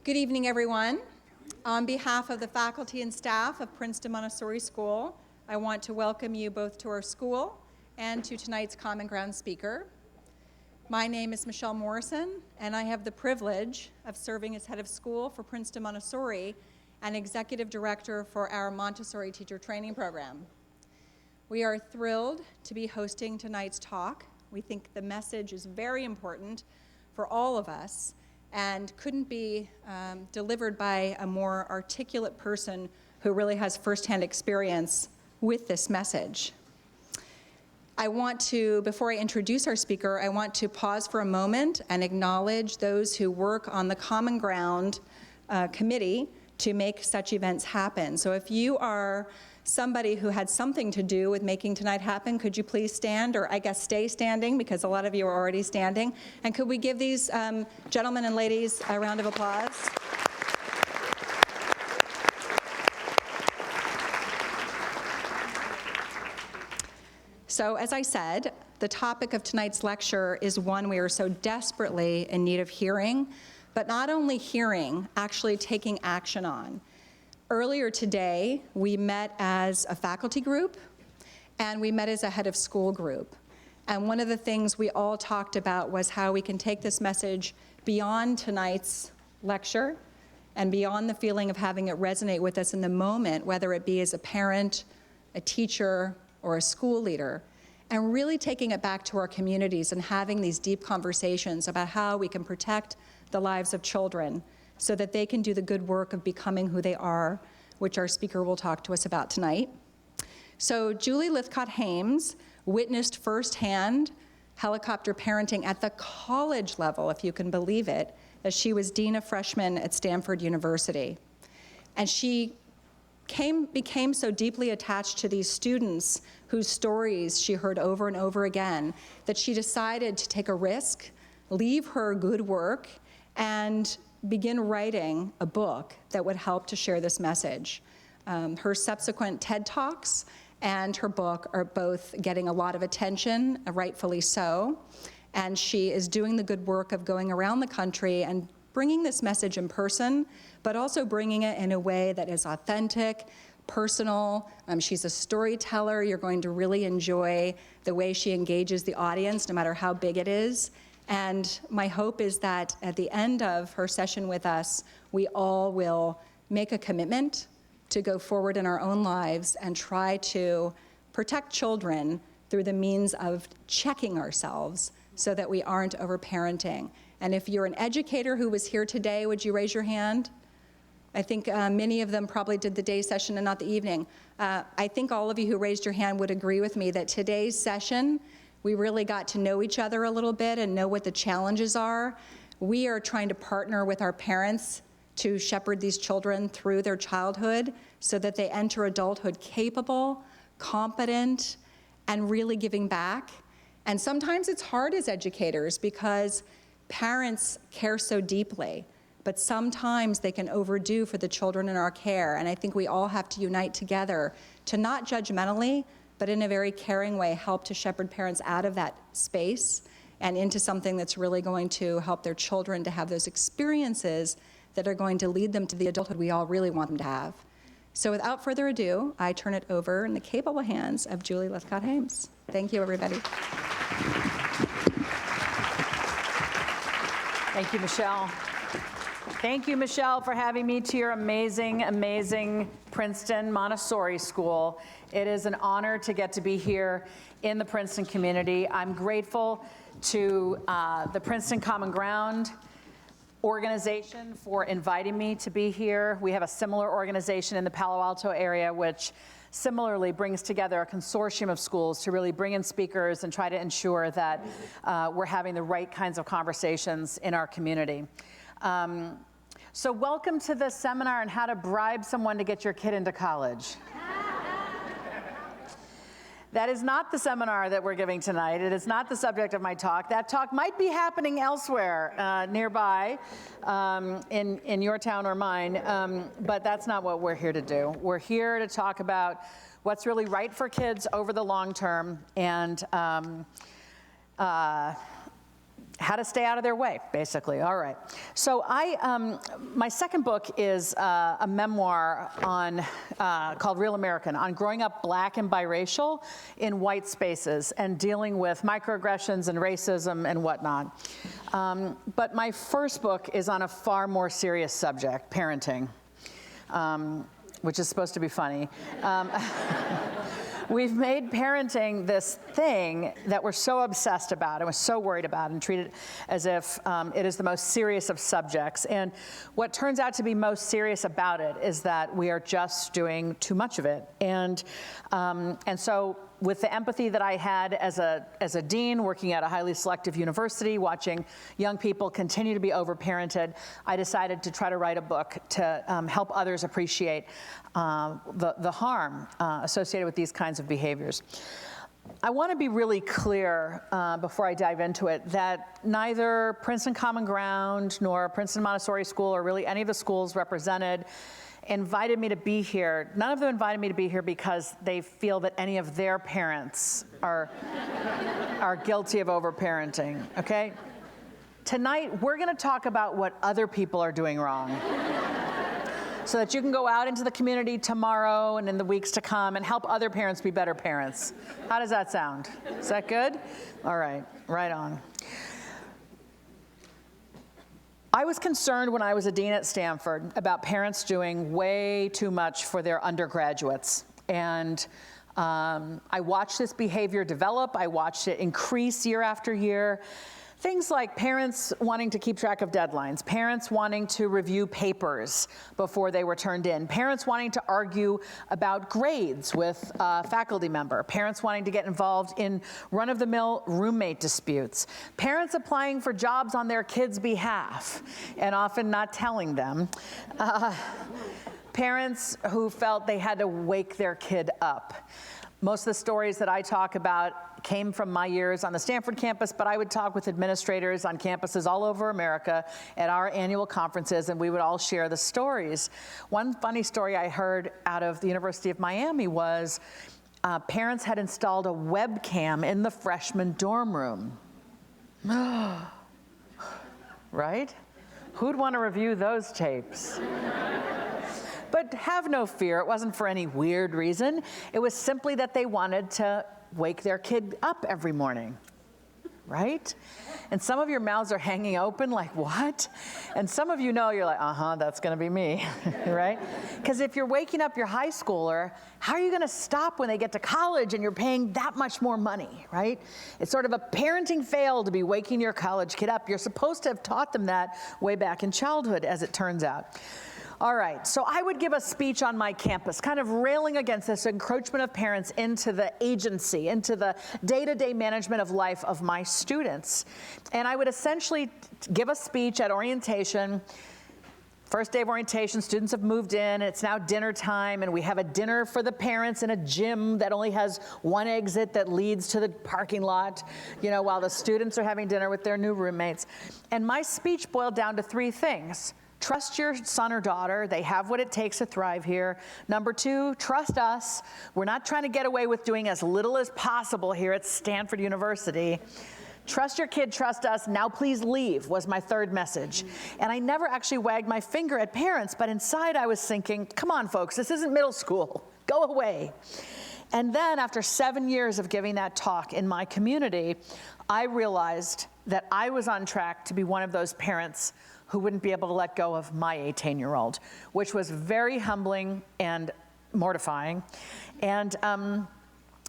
Good evening, everyone. On behalf of the faculty and staff of Princeton Montessori School, I want to welcome you both to our school and to tonight's Common Ground speaker. My name is Michelle Morrison, and I have the privilege of serving as head of school for Princeton Montessori and executive director for our Montessori teacher training program. We are thrilled to be hosting tonight's talk. We think the message is very important for all of us and couldn't be delivered by a more articulate person who really has firsthand experience with this message. I want to, before I introduce our speaker, I want to pause for a moment and acknowledge those who work on the Common Ground committee to make such events happen. So if you are somebody who had something to do with making tonight happen, could you please stand, or I guess stay standing, because a lot of you are already standing. And could we give these gentlemen and ladies a round of applause? So as I said, the topic of tonight's lecture is one we are so desperately in need of hearing, but not only hearing, actually taking action on. Earlier today, we met as a faculty group, and we met as a head of school group. And one of the things we all talked about was how we can take this message beyond tonight's lecture and beyond the feeling of having it resonate with us in the moment, whether it be as a parent, a teacher, or a school leader, and really taking it back to our communities and having these deep conversations about how we can protect the lives of children so that they can do the good work of becoming who they are, which our speaker will talk to us about tonight. So Julie Lythcott-Haims witnessed firsthand helicopter parenting at the college level, if you can believe it, as she was dean of freshmen at Stanford University. And she became so deeply attached to these students whose stories she heard over and over again that she decided to take a risk, leave her good work, and begin writing a book that would help to share this message. Her subsequent TED Talks and her book are both getting a lot of attention, rightfully so, and she is doing the good work of going around the country and bringing this message in person, but also bringing it in a way that is authentic, personal. She's a storyteller. You're going to really enjoy the way she engages the audience, no matter how big it is. And my hope is that at the end of her session with us, we all will make a commitment to go forward in our own lives and try to protect children through the means of checking ourselves so that we aren't overparenting. And if you're an educator who was here today, would you raise your hand? I think many of them probably did the day session and not the evening. I think all of you who raised your hand would agree with me that today's session, we really got to know each other a little bit and know what the challenges are. We are trying to partner with our parents to shepherd these children through their childhood so that they enter adulthood capable, competent, and really giving back. And sometimes it's hard as educators because parents care so deeply, but sometimes they can overdo for the children in our care. And I think we all have to unite together to not judgmentally, but in a very caring way, help to shepherd parents out of that space and into something that's really going to help their children to have those experiences that are going to lead them to the adulthood we all really want them to have. So without further ado, I turn it over in the capable hands of Julie Lythcott-Haims. Thank you, everybody. Thank you, Michelle. Thank you, Michelle, for having me to your amazing, amazing Princeton Montessori School. It is an honor to get to be here in the Princeton community. I'm grateful to the Princeton Common Ground organization for inviting me to be here. We have a similar organization in the Palo Alto area, which similarly brings together a consortium of schools to really bring in speakers and try to ensure that we're having the right kinds of conversations in our community. So welcome to this seminar on how to bribe someone to get your kid into college. That is not the seminar that we're giving tonight. It is not the subject of my talk. That talk might be happening elsewhere nearby in your town or mine, but that's not what we're here to do. We're here to talk about what's really right for kids over the long term and how to stay out of their way, basically. All right. So my second book is a memoir called Real American, on growing up Black and biracial in white spaces and dealing with microaggressions and racism and whatnot. But my first book is on a far more serious subject, parenting, which is supposed to be funny. We've made parenting this thing that we're so obsessed about and we're so worried about and treat it as if it is the most serious of subjects. And what turns out to be most serious about it is that we are just doing too much of it. And so with the empathy that I had as a dean working at a highly selective university, watching young people continue to be overparented, I decided to try to write a book to help others appreciate the harm associated with these kinds of behaviors. I want to be really clear before I dive into it that neither Princeton Common Ground nor Princeton Montessori School or really any of the schools represented invited me to be here. None of them invited me to be here because they feel that any of their parents are guilty of overparenting, okay? Tonight, we're gonna talk about what other people are doing wrong so that you can go out into the community tomorrow and in the weeks to come and help other parents be better parents. How does that sound? Is that good? All right, right on. I was concerned when I was a dean at Stanford about parents doing way too much for their undergraduates. And I watched this behavior develop. I watched it increase year after year. Things like parents wanting to keep track of deadlines, parents wanting to review papers before they were turned in, parents wanting to argue about grades with a faculty member, parents wanting to get involved in run-of-the-mill roommate disputes, parents applying for jobs on their kids' behalf and often not telling them, parents who felt they had to wake their kid up. Most of the stories that I talk about came from my years on the Stanford campus, but I would talk with administrators on campuses all over America at our annual conferences, and we would all share the stories. One funny story I heard out of the University of Miami was parents had installed a webcam in the freshman dorm room. Right? Who'd want to review those tapes? But have no fear, it wasn't for any weird reason. It was simply that they wanted to wake their kid up every morning, right? And some of your mouths are hanging open like, what? And some of you know, you're like, that's gonna be me, right? Because if you're waking up your high schooler, how are you gonna stop when they get to college and you're paying that much more money, right? It's sort of a parenting fail to be waking your college kid up. You're supposed to have taught them that way back in childhood, as it turns out. All right, so I would give a speech on my campus, kind of railing against this encroachment of parents into the agency, into the day-to-day management of life of my students. And I would essentially give a speech at orientation. First day of orientation, students have moved in, it's now dinner time, and we have a dinner for the parents in a gym that only has one exit that leads to the parking lot, while the students are having dinner with their new roommates. And my speech boiled down to three things. Trust your son or daughter. They have what it takes to thrive here. Number two, trust us. We're not trying to get away with doing as little as possible here at Stanford University. Trust your kid, trust us. Now please leave was my third message. And I never actually wagged my finger at parents, but inside I was thinking, come on, folks, this isn't middle school. Go away. And then after 7 years of giving that talk in my community, I realized that I was on track to be one of those parents who wouldn't be able to let go of my 18-year-old, which was very humbling and mortifying. And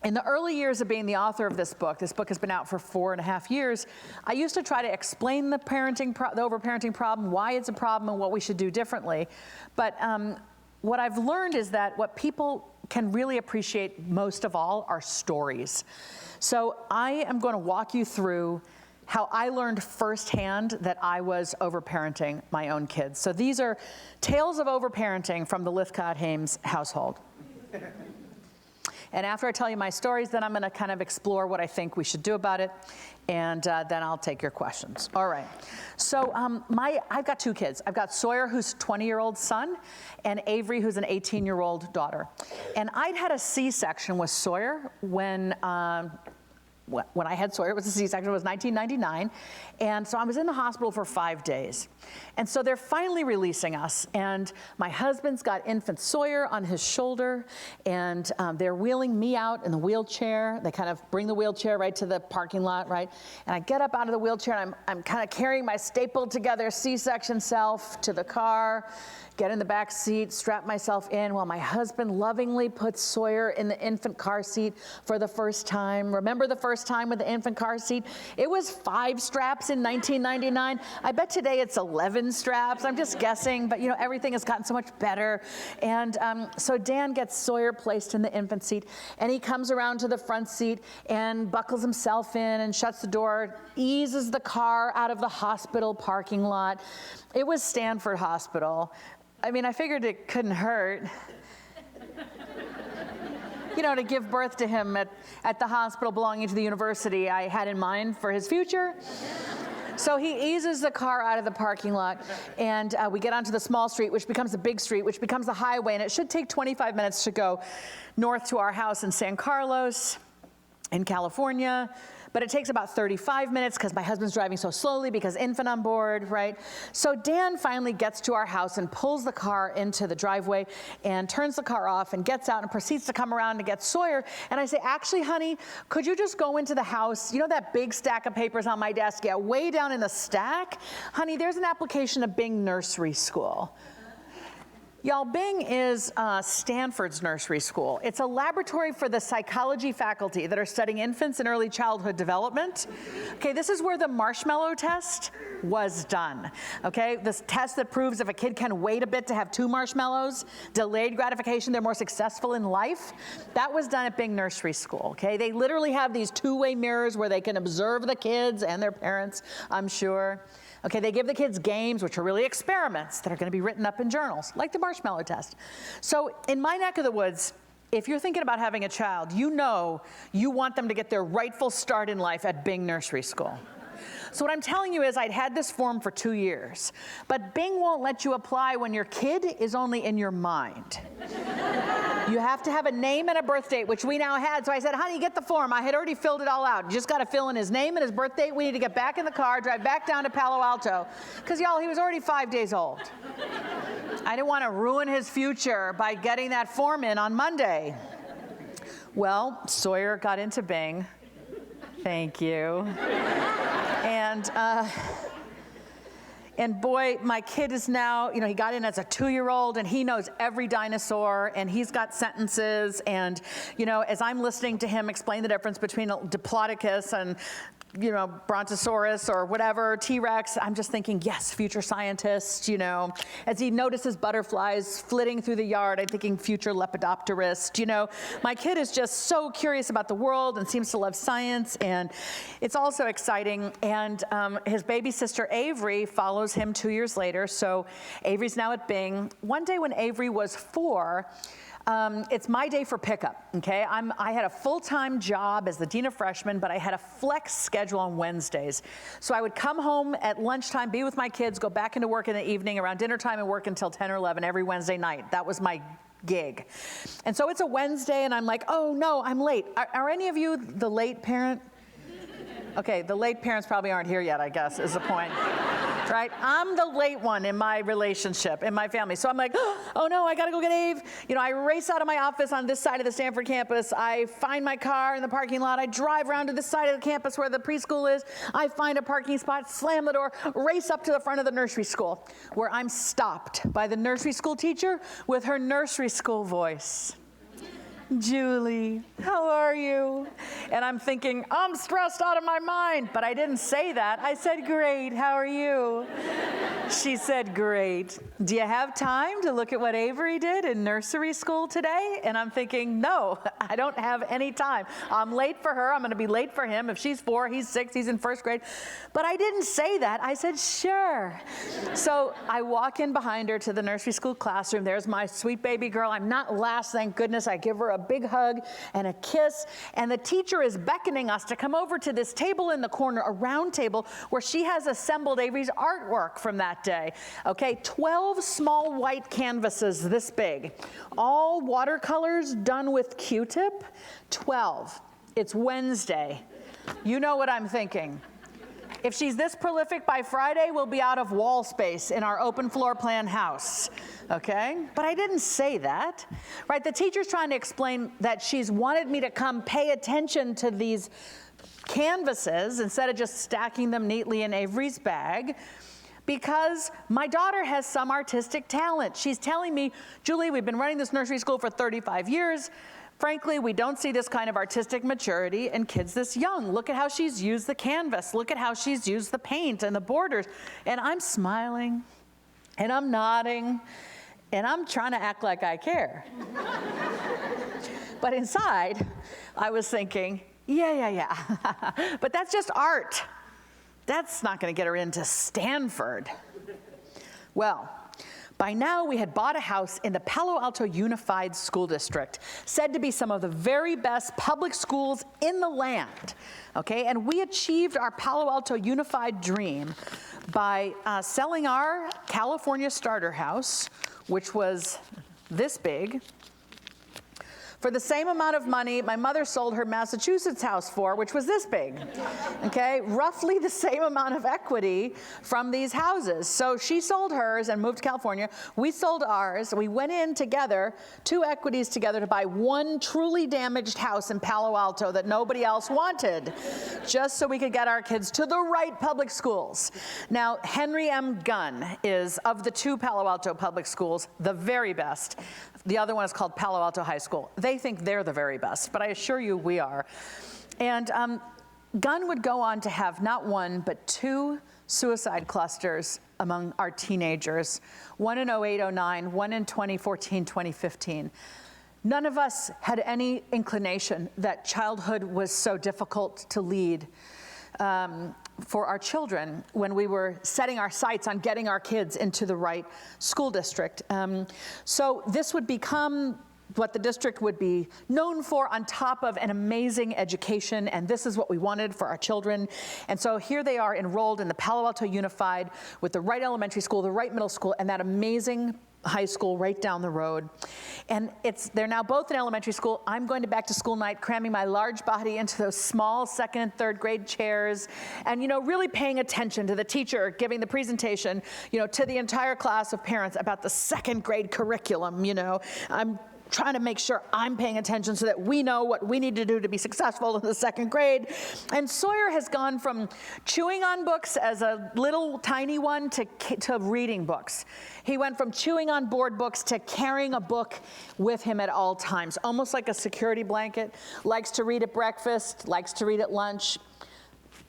in the early years of being the author of this book has been out for 4.5 years, I used to try to explain the overparenting problem, why it's a problem, and what we should do differently. But what I've learned is that what people can really appreciate most of all are stories. So I am going to walk you through how I learned firsthand that I was overparenting my own kids. So these are tales of overparenting from the Lythcott-Haims household. And after I tell you my stories, then I'm going to kind of explore what I think we should do about it, and then I'll take your questions. All right. So I've got two kids. I've got Sawyer, who's a 20-year-old son, and Avery, who's an 18-year-old daughter. And I'd had a C-section with Sawyer when when I had Sawyer, it was a C-section, it was 1999. And so I was in the hospital for 5 days. And so they're finally releasing us. And my husband's got infant Sawyer on his shoulder, and they're wheeling me out in the wheelchair. They kind of bring the wheelchair right to the parking lot, right? And I get up out of the wheelchair, and I'm kind of carrying my stapled together C-section self to the car, get in the back seat, strap myself in while my husband lovingly puts Sawyer in the infant car seat for the first time. Remember the first time with the infant car seat? It was 5 straps in 1999. I bet today it's 11 straps. I'm just guessing, but everything has gotten so much better. And so Dan gets Sawyer placed in the infant seat, and he comes around to the front seat and buckles himself in and shuts the door, eases the car out of the hospital parking lot. It was Stanford Hospital. I mean, I figured it couldn't hurt, to give birth to him at the hospital belonging to the university I had in mind for his future. So he eases the car out of the parking lot, and we get onto the small street, which becomes the big street, which becomes the highway, and it should take 25 minutes to go north to our house in San Carlos in California. But it takes about 35 minutes because my husband's driving so slowly because infant on board, right? So Dan finally gets to our house and pulls the car into the driveway and turns the car off and gets out and proceeds to come around to get Sawyer. And I say, actually, honey, could you just go into the house? You know that big stack of papers on my desk? Yeah, way down in the stack? Honey, there's an application to Bing Nursery School. Y'all, Bing is Stanford's nursery school. It's a laboratory for the psychology faculty that are studying infants and early childhood development. Okay, this is where the marshmallow test was done. Okay, this test that proves if a kid can wait a bit to have 2 marshmallows, delayed gratification, they're more successful in life. That was done at Bing Nursery School. Okay, they literally have these 2-way mirrors where they can observe the kids and their parents, I'm sure. Okay, they give the kids games, which are really experiments that are going to be written up in journals, like the marshmallow test. So in my neck of the woods, if you're thinking about having a child, you want them to get their rightful start in life at Bing Nursery School. So what I'm telling you is I'd had this form for 2 years, but Bing won't let you apply when your kid is only in your mind. You have to have a name and a birth date, which we now had. So I said, honey, get the form. I had already filled it all out. You just got to fill in his name and his birth date. We need to get back in the car, drive back down to Palo Alto. Because, y'all, he was already 5 days old. I didn't want to ruin his future by getting that form in on Monday. Well, Sawyer got into Bing. Thank you. And boy, my kid is now, he got in as a 2-year-old, and he knows every dinosaur, and he's got sentences. And, as I'm listening to him explain the difference between a Diplodocus and, Brontosaurus or whatever, T-Rex, I'm just thinking, yes, future scientist, As he notices butterflies flitting through the yard, I'm thinking future lepidopterist, My kid is just so curious about the world and seems to love science, and it's also exciting. And his baby sister, Avery, follows him 2 years later. So Avery's now at Bing. One day when Avery was 4, it's my day for pickup, okay? I had a full-time job as the dean of freshmen, but I had a flex schedule on Wednesdays. So I would come home at lunchtime, be with my kids, go back into work in the evening, around dinner time, and work until 10 or 11 every Wednesday night. That was my gig. And so it's a Wednesday, and I'm like, oh no, I'm late. Are any of you the late parent? Okay, the late parents probably aren't here yet, I guess, is the point. Right? I'm the late one in my relationship, in my family. So I'm like, oh no, I gotta go get Ave. I race out of my office on this side of the Stanford campus. I find my car in the parking lot. I drive around to this side of the campus where the preschool is. I find a parking spot, slam the door, race up to the front of the nursery school, where I'm stopped by the nursery school teacher with her nursery school voice. Julie, how are you? And I'm thinking, I'm stressed out of my mind. But I didn't say that. I said, great, how are you? She said, great. Do you have time to look at what Avery did in nursery school today? And I'm thinking, no, I don't have any time. I'm late for her. I'm going to be late for him. If she's 4, he's 6, he's in 1st grade. But I didn't say that. I said, sure. So I walk in behind her to the nursery school classroom. There's my sweet baby girl. I'm not last, thank goodness. I give her a big hug and a kiss, and the teacher is beckoning us to come over to this table in the corner, a round table, where she has assembled Avery's artwork from that day. Okay, 12 small white canvases this big, all watercolors done with Q-tip. 12. It's Wednesday. You know what I'm thinking. If she's this prolific by Friday, we'll be out of wall space in our open floor plan house, okay? But I didn't say that, right? The teacher's trying to explain that she's wanted me to come pay attention to these canvases instead of just stacking them neatly in Avery's bag, because my daughter has some artistic talent. She's telling me, Julie, we've been running this nursery school for 35 years. Frankly, we don't see this kind of artistic maturity in kids this young. Look at how she's used the canvas. Look at how she's used the paint and the borders. And I'm smiling, and I'm nodding, and I'm trying to act like I care. But inside, I was thinking, yeah. But that's just art. That's not going to get her into Stanford. Well, by now, we had bought a house in the Palo Alto Unified School District, said to be some of the very best public schools in the land, okay? And we achieved our Palo Alto Unified dream by selling our California starter house, which was this big, for the same amount of money my mother sold her Massachusetts house for, which was this big, okay? Roughly the same amount of equity from these houses. So she sold hers and moved to California. We sold ours. We went in together, 2 equities together, to buy one truly damaged house in Palo Alto that nobody else wanted, just so we could get our kids to the right public schools. Now, Henry M. Gunn is, of the 2 Palo Alto public schools, the very best. The other one is called Palo Alto High School. They think they're the very best, but I assure you we are. And Gunn would go on to have not 1, but 2 suicide clusters among our teenagers, one in 08-09, one in 2014-2015. None of us had any inclination that childhood was so difficult to lead for our children when we were setting our sights on getting our kids into the right school district. So this would become what the district would be known for, on top of an amazing education, and this is what we wanted for our children. And so here they are, enrolled in the Palo Alto Unified with the right elementary school, the right middle school, and that amazing high school right down the road. And they're now both in elementary school. I'm going to back to school night, cramming my large body into those small 2nd and 3rd grade chairs, and really paying attention to the teacher giving the presentation, to the entire class of parents about the 2nd grade curriculum. I'm trying to make sure I'm paying attention so that we know what we need to do to be successful in the 2nd grade. And Sawyer has gone from chewing on books as a little tiny one to reading books. He went from chewing on board books to carrying a book with him at all times, almost like a security blanket. Likes to read at breakfast, likes to read at lunch.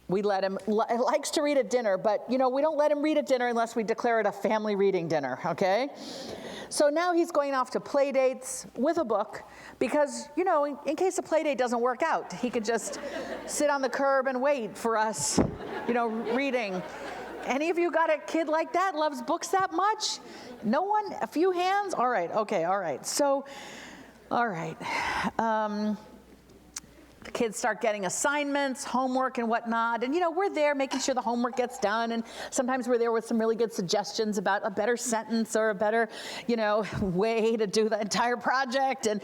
We let him, likes to read at dinner, but we don't let him read at dinner unless we declare it a family reading dinner, okay? So now he's going off to play dates with a book because, in case the play date doesn't work out, he could just sit on the curb and wait for us, reading. Any of you got a kid like that, loves books that much? No one? A few hands? All right, okay, all right. So, all right. The kids start getting assignments, homework, and whatnot. And, we're there making sure the homework gets done. And sometimes we're there with some really good suggestions about a better sentence or a better, way to do the entire project. And,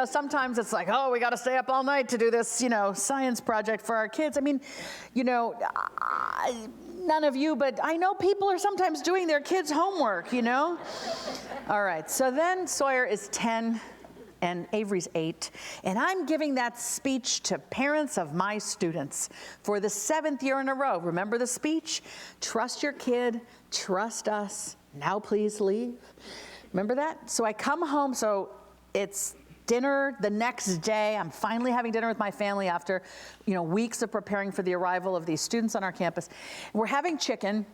sometimes it's like, oh, we got to stay up all night to do this, science project for our kids. I mean, none of you, but I know people are sometimes doing their kids' homework, All right, so then Sawyer is 10. And Avery's 8, and I'm giving that speech to parents of my students for the 7th year in a row. Remember the speech? Trust your kid, trust us, now please leave. Remember that? So I come home, so it's dinner the next day. I'm finally having dinner with my family after, weeks of preparing for the arrival of these students on our campus. We're having chicken.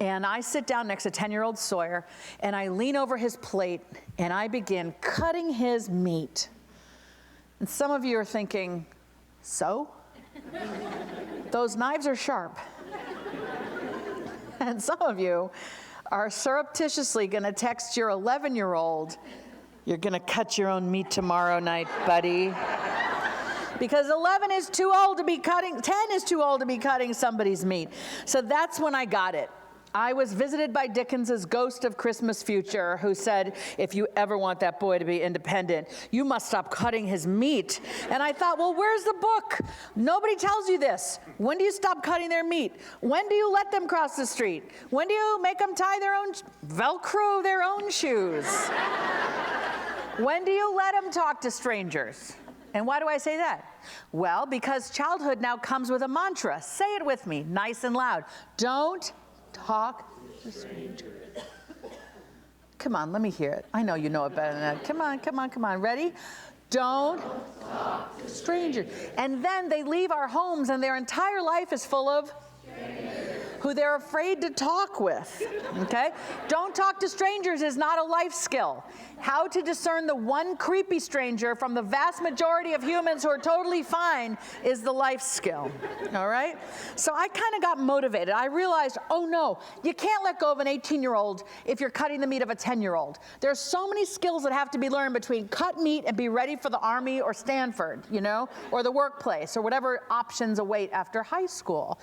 And I sit down next to 10-year-old Sawyer, and I lean over his plate, and I begin cutting his meat. And some of you are thinking, so? Those knives are sharp. And some of you are surreptitiously going to text your 11-year-old, you're going to cut your own meat tomorrow night, buddy. Because 11 is too old to be cutting, 10 is too old to be cutting somebody's meat. So that's when I got it. I was visited by Dickens's ghost of Christmas future, who said, if you ever want that boy to be independent, you must stop cutting his meat. And I thought, well, where's the book? Nobody tells you this. When do you stop cutting their meat? When do you let them cross the street? When do you make them tie their own, Velcro their own shoes? When do you let them talk to strangers? And why do I say that? Well, because childhood now comes with a mantra. Say it with me, nice and loud. Don't talk to strangers. Come on, let me hear it. I know you know it better than that. Come on, come on, come on. Ready? Don't talk to strangers. And then they leave our homes and their entire life is full of who they're afraid to talk with, okay? Don't talk to strangers is not a life skill. How to discern the one creepy stranger from the vast majority of humans who are totally fine is the life skill, all right? So I kind of got motivated. I realized, oh no, you can't let go of an 18-year-old if you're cutting the meat of a 10-year-old. There's so many skills that have to be learned between cut meat and be ready for the Army or Stanford, you know, or the workplace or whatever options await after high school.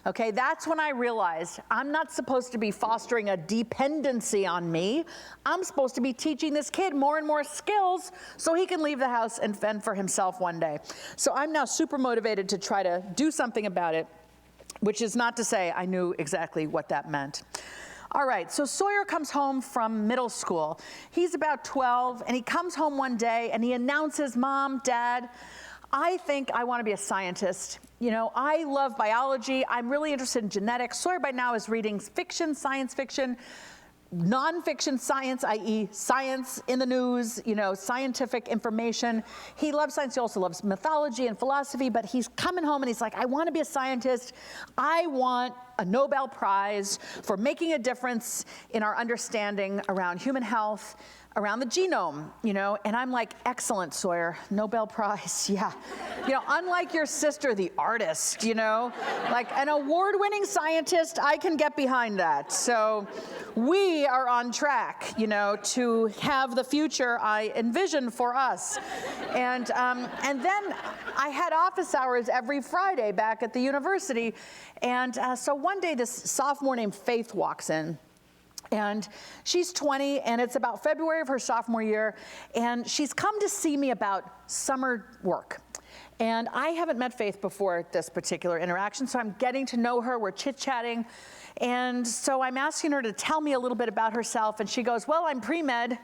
Okay, that's when I realized I'm not supposed to be fostering a dependency on me. I'm supposed to be teaching this kid more and more skills so he can leave the house and fend for himself one day. So I'm now super motivated to try to do something about it, which is not to say I knew exactly what that meant. All right, so Sawyer comes home from middle school. He's about 12, and he comes home one day and he announces, Mom, Dad, I think I want to be a scientist. You know, I love biology. I'm really interested in genetics. Sawyer by now is reading fiction, science fiction, nonfiction science, i.e. science in the news, you know, scientific information. He loves science. He also loves mythology and philosophy, but he's coming home and he's like, I want to be a scientist. I want a Nobel Prize for making a difference in our understanding around human health, around the genome, you know, and I'm like, excellent, Sawyer, Nobel Prize, yeah. You know, unlike your sister, the artist, you know, like an award-winning scientist, I can get behind that. So we are on track, you know, to have the future I envision for us. And then I had office hours every Friday back at the university, and so one day this sophomore named Faith walks in. And she's 20, and it's about February of her sophomore year, and she's come to see me about summer work. And I haven't met Faith before this particular interaction, so I'm getting to know her, we're chit-chatting, and so I'm asking her to tell me a little bit about herself, and she goes, well, I'm pre-med,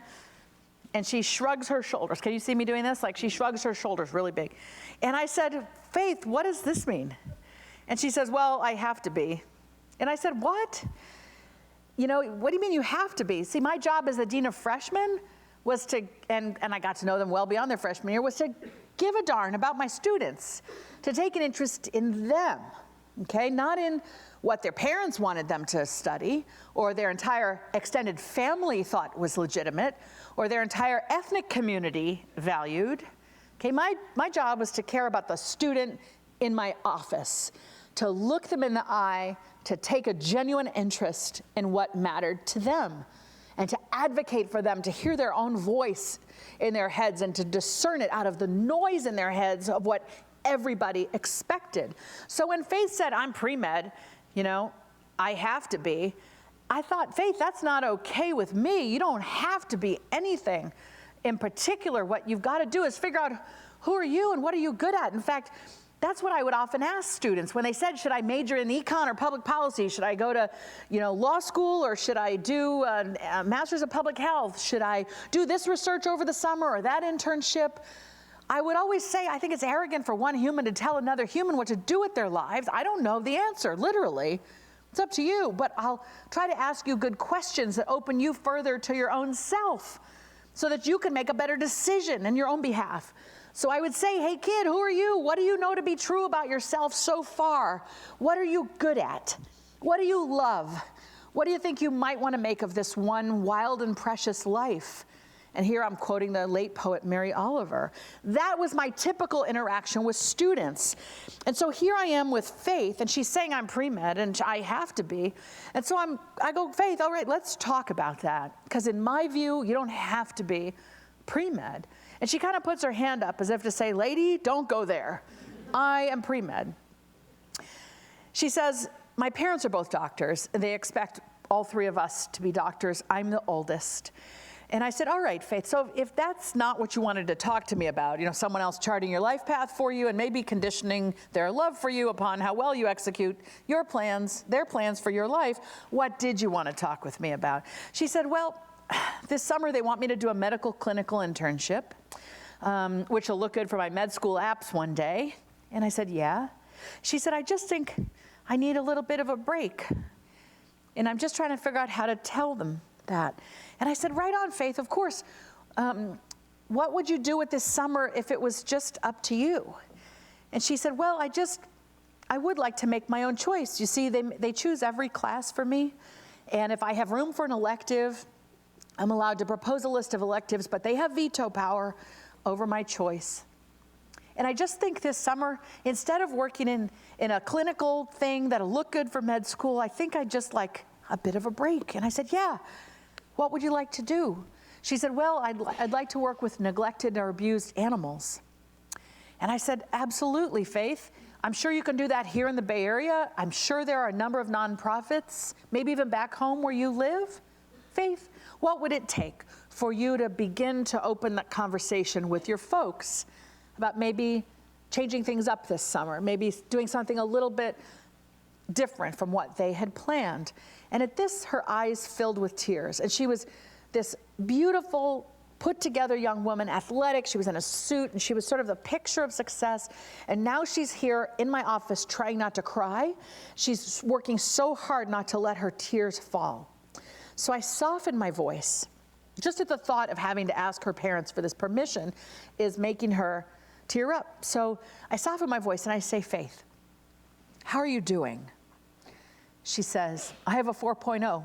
and she shrugs her shoulders. Can you see me doing this? Like, she shrugs her shoulders really big. And I said, Faith, what does this mean? And she says, well, I have to be. And I said, what? You know, what do you mean you have to be? See, my job as the dean of freshmen was to, and I got to know them well beyond their freshman year, was to give a darn about my students, to take an interest in them, okay? Not in what their parents wanted them to study, or their entire extended family thought was legitimate, or their entire ethnic community valued. Okay, my job was to care about the student in my office, to look them in the eye, to take a genuine interest in what mattered to them, and to advocate for them, to hear their own voice in their heads, and to discern it out of the noise in their heads of what everybody expected. So when Faith said, I'm pre-med, you know, I have to be, I thought, Faith, that's not okay with me. You don't have to be anything in particular. What you've got to do is figure out who are you and what are you good at. In fact, that's what I would often ask students when they said, should I major in econ or public policy? Should I go to, you know, law school, or should I do a master's of public health? Should I do this research over the summer or that internship? I would always say, I think it's arrogant for one human to tell another human what to do with their lives. I don't know the answer, literally. It's up to you, but I'll try to ask you good questions that open you further to your own self so that you can make a better decision in your own behalf. So I would say, hey kid, who are you? What do you know to be true about yourself so far? What are you good at? What do you love? What do you think you might want to make of this one wild and precious life? And here I'm quoting the late poet Mary Oliver. That was my typical interaction with students. And so here I am with Faith, and she's saying I'm pre-med, and I have to be. And so I go, Faith, all right, let's talk about that. Because in my view, you don't have to be pre-med. And she kind of puts her hand up as if to say, lady, don't go there. I am pre-med. She says, my parents are both doctors, and they expect all three of us to be doctors. I'm the oldest. And I said, all right, Faith, so if that's not what you wanted to talk to me about, someone else charting your life path for you and maybe conditioning their love for you upon how well you execute your plans, their plans for your life, what did you want to talk with me about? She said, well, this summer they want me to do a medical clinical internship, which will look good for my med school apps one day. And I said, yeah. She said, I just think I need a little bit of a break. And I'm just trying to figure out how to tell them that. And I said, right on, Faith, of course. What would you do with this summer if it was just up to you? And she said, well, I would like to make my own choice. You see, they choose every class for me. And if I have room for an elective, I'm allowed to propose a list of electives, but they have veto power over my choice. And I just think this summer, instead of working in a clinical thing that'll look good for med school, I think I'd just like a bit of a break. And I said, yeah, what would you like to do? She said, well, I'd like to work with neglected or abused animals. And I said, absolutely, Faith. I'm sure you can do that here in the Bay Area. I'm sure there are a number of nonprofits, maybe even back home where you live. Faith, what would it take for you to begin to open that conversation with your folks about maybe changing things up this summer, maybe doing something a little bit different from what they had planned? And at this, her eyes filled with tears. And she was this beautiful, put-together young woman, athletic. She was in a suit, and she was sort of the picture of success. And now she's here in my office trying not to cry. She's working so hard not to let her tears fall. So I softened my voice. Just at the thought of having to ask her parents for this permission is making her tear up. So I soften my voice and I say, Faith, how are you doing? She says, I have a 4.0.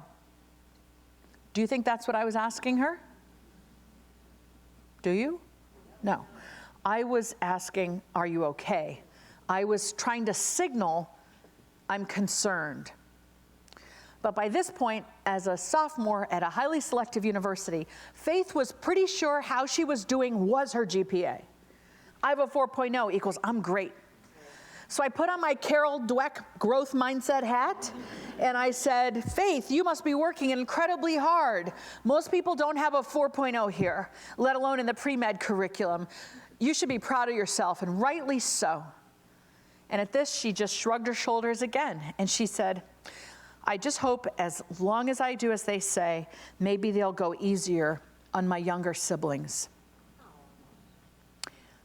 Do you think that's what I was asking her? Do you? No. I was asking, are you okay? I was trying to signal I'm concerned. But by this point, as a sophomore at a highly selective university, Faith was pretty sure how she was doing was her GPA. I have a 4.0 equals I'm great. So I put on my Carol Dweck growth mindset hat, and I said, Faith, you must be working incredibly hard. Most people don't have a 4.0 here, let alone in the pre-med curriculum. You should be proud of yourself, and rightly so. And at this, she just shrugged her shoulders again, and she said, I just hope as long as I do as they say, maybe they'll go easier on my younger siblings.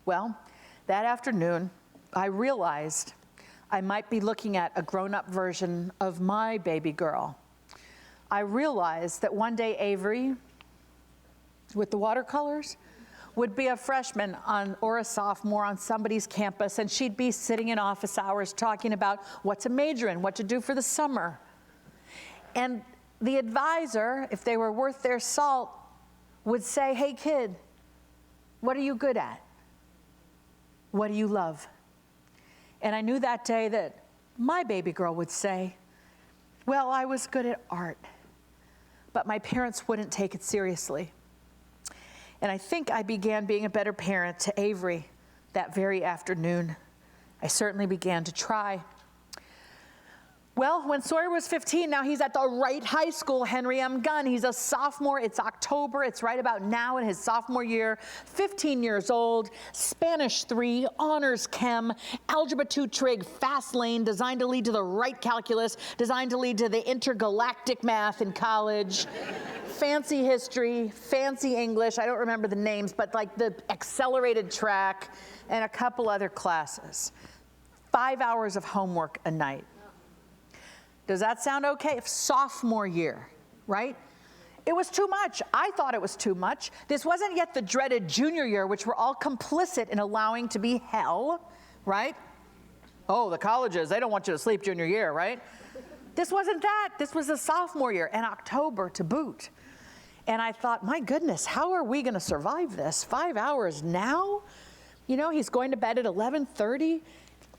Well, that afternoon, I realized I might be looking at a grown-up version of my baby girl. I realized that one day Avery, with the watercolors, would be a freshman or a sophomore on somebody's campus, and she'd be sitting in office hours talking about what to major in, what to do for the summer. And the advisor, if they were worth their salt, would say, hey kid, what are you good at? What do you love? And I knew that day that my baby girl would say, well, I was good at art, but my parents wouldn't take it seriously. And I think I began being a better parent to Avery that very afternoon. I certainly began to try. Well, when Sawyer was 15, now he's at the right high school, Henry M. Gunn. He's a sophomore. It's October. It's right about now in his sophomore year. 15 years old, Spanish 3, honors chem, algebra 2 trig, fast lane, designed to lead to the right calculus, designed to lead to the intergalactic math in college. Fancy history, fancy English. I don't remember the names, but like the accelerated track and a couple other classes. 5 hours of homework a night. Does that sound okay? Sophomore year, right? It was too much. I thought it was too much. This wasn't yet the dreaded junior year, which we're all complicit in allowing to be hell, right? Oh, the colleges, they don't want you to sleep junior year, right? This wasn't that. This was the sophomore year, and October to boot. And I thought, my goodness, how are we going to survive this? 5 hours now? You know, he's going to bed at 11:30.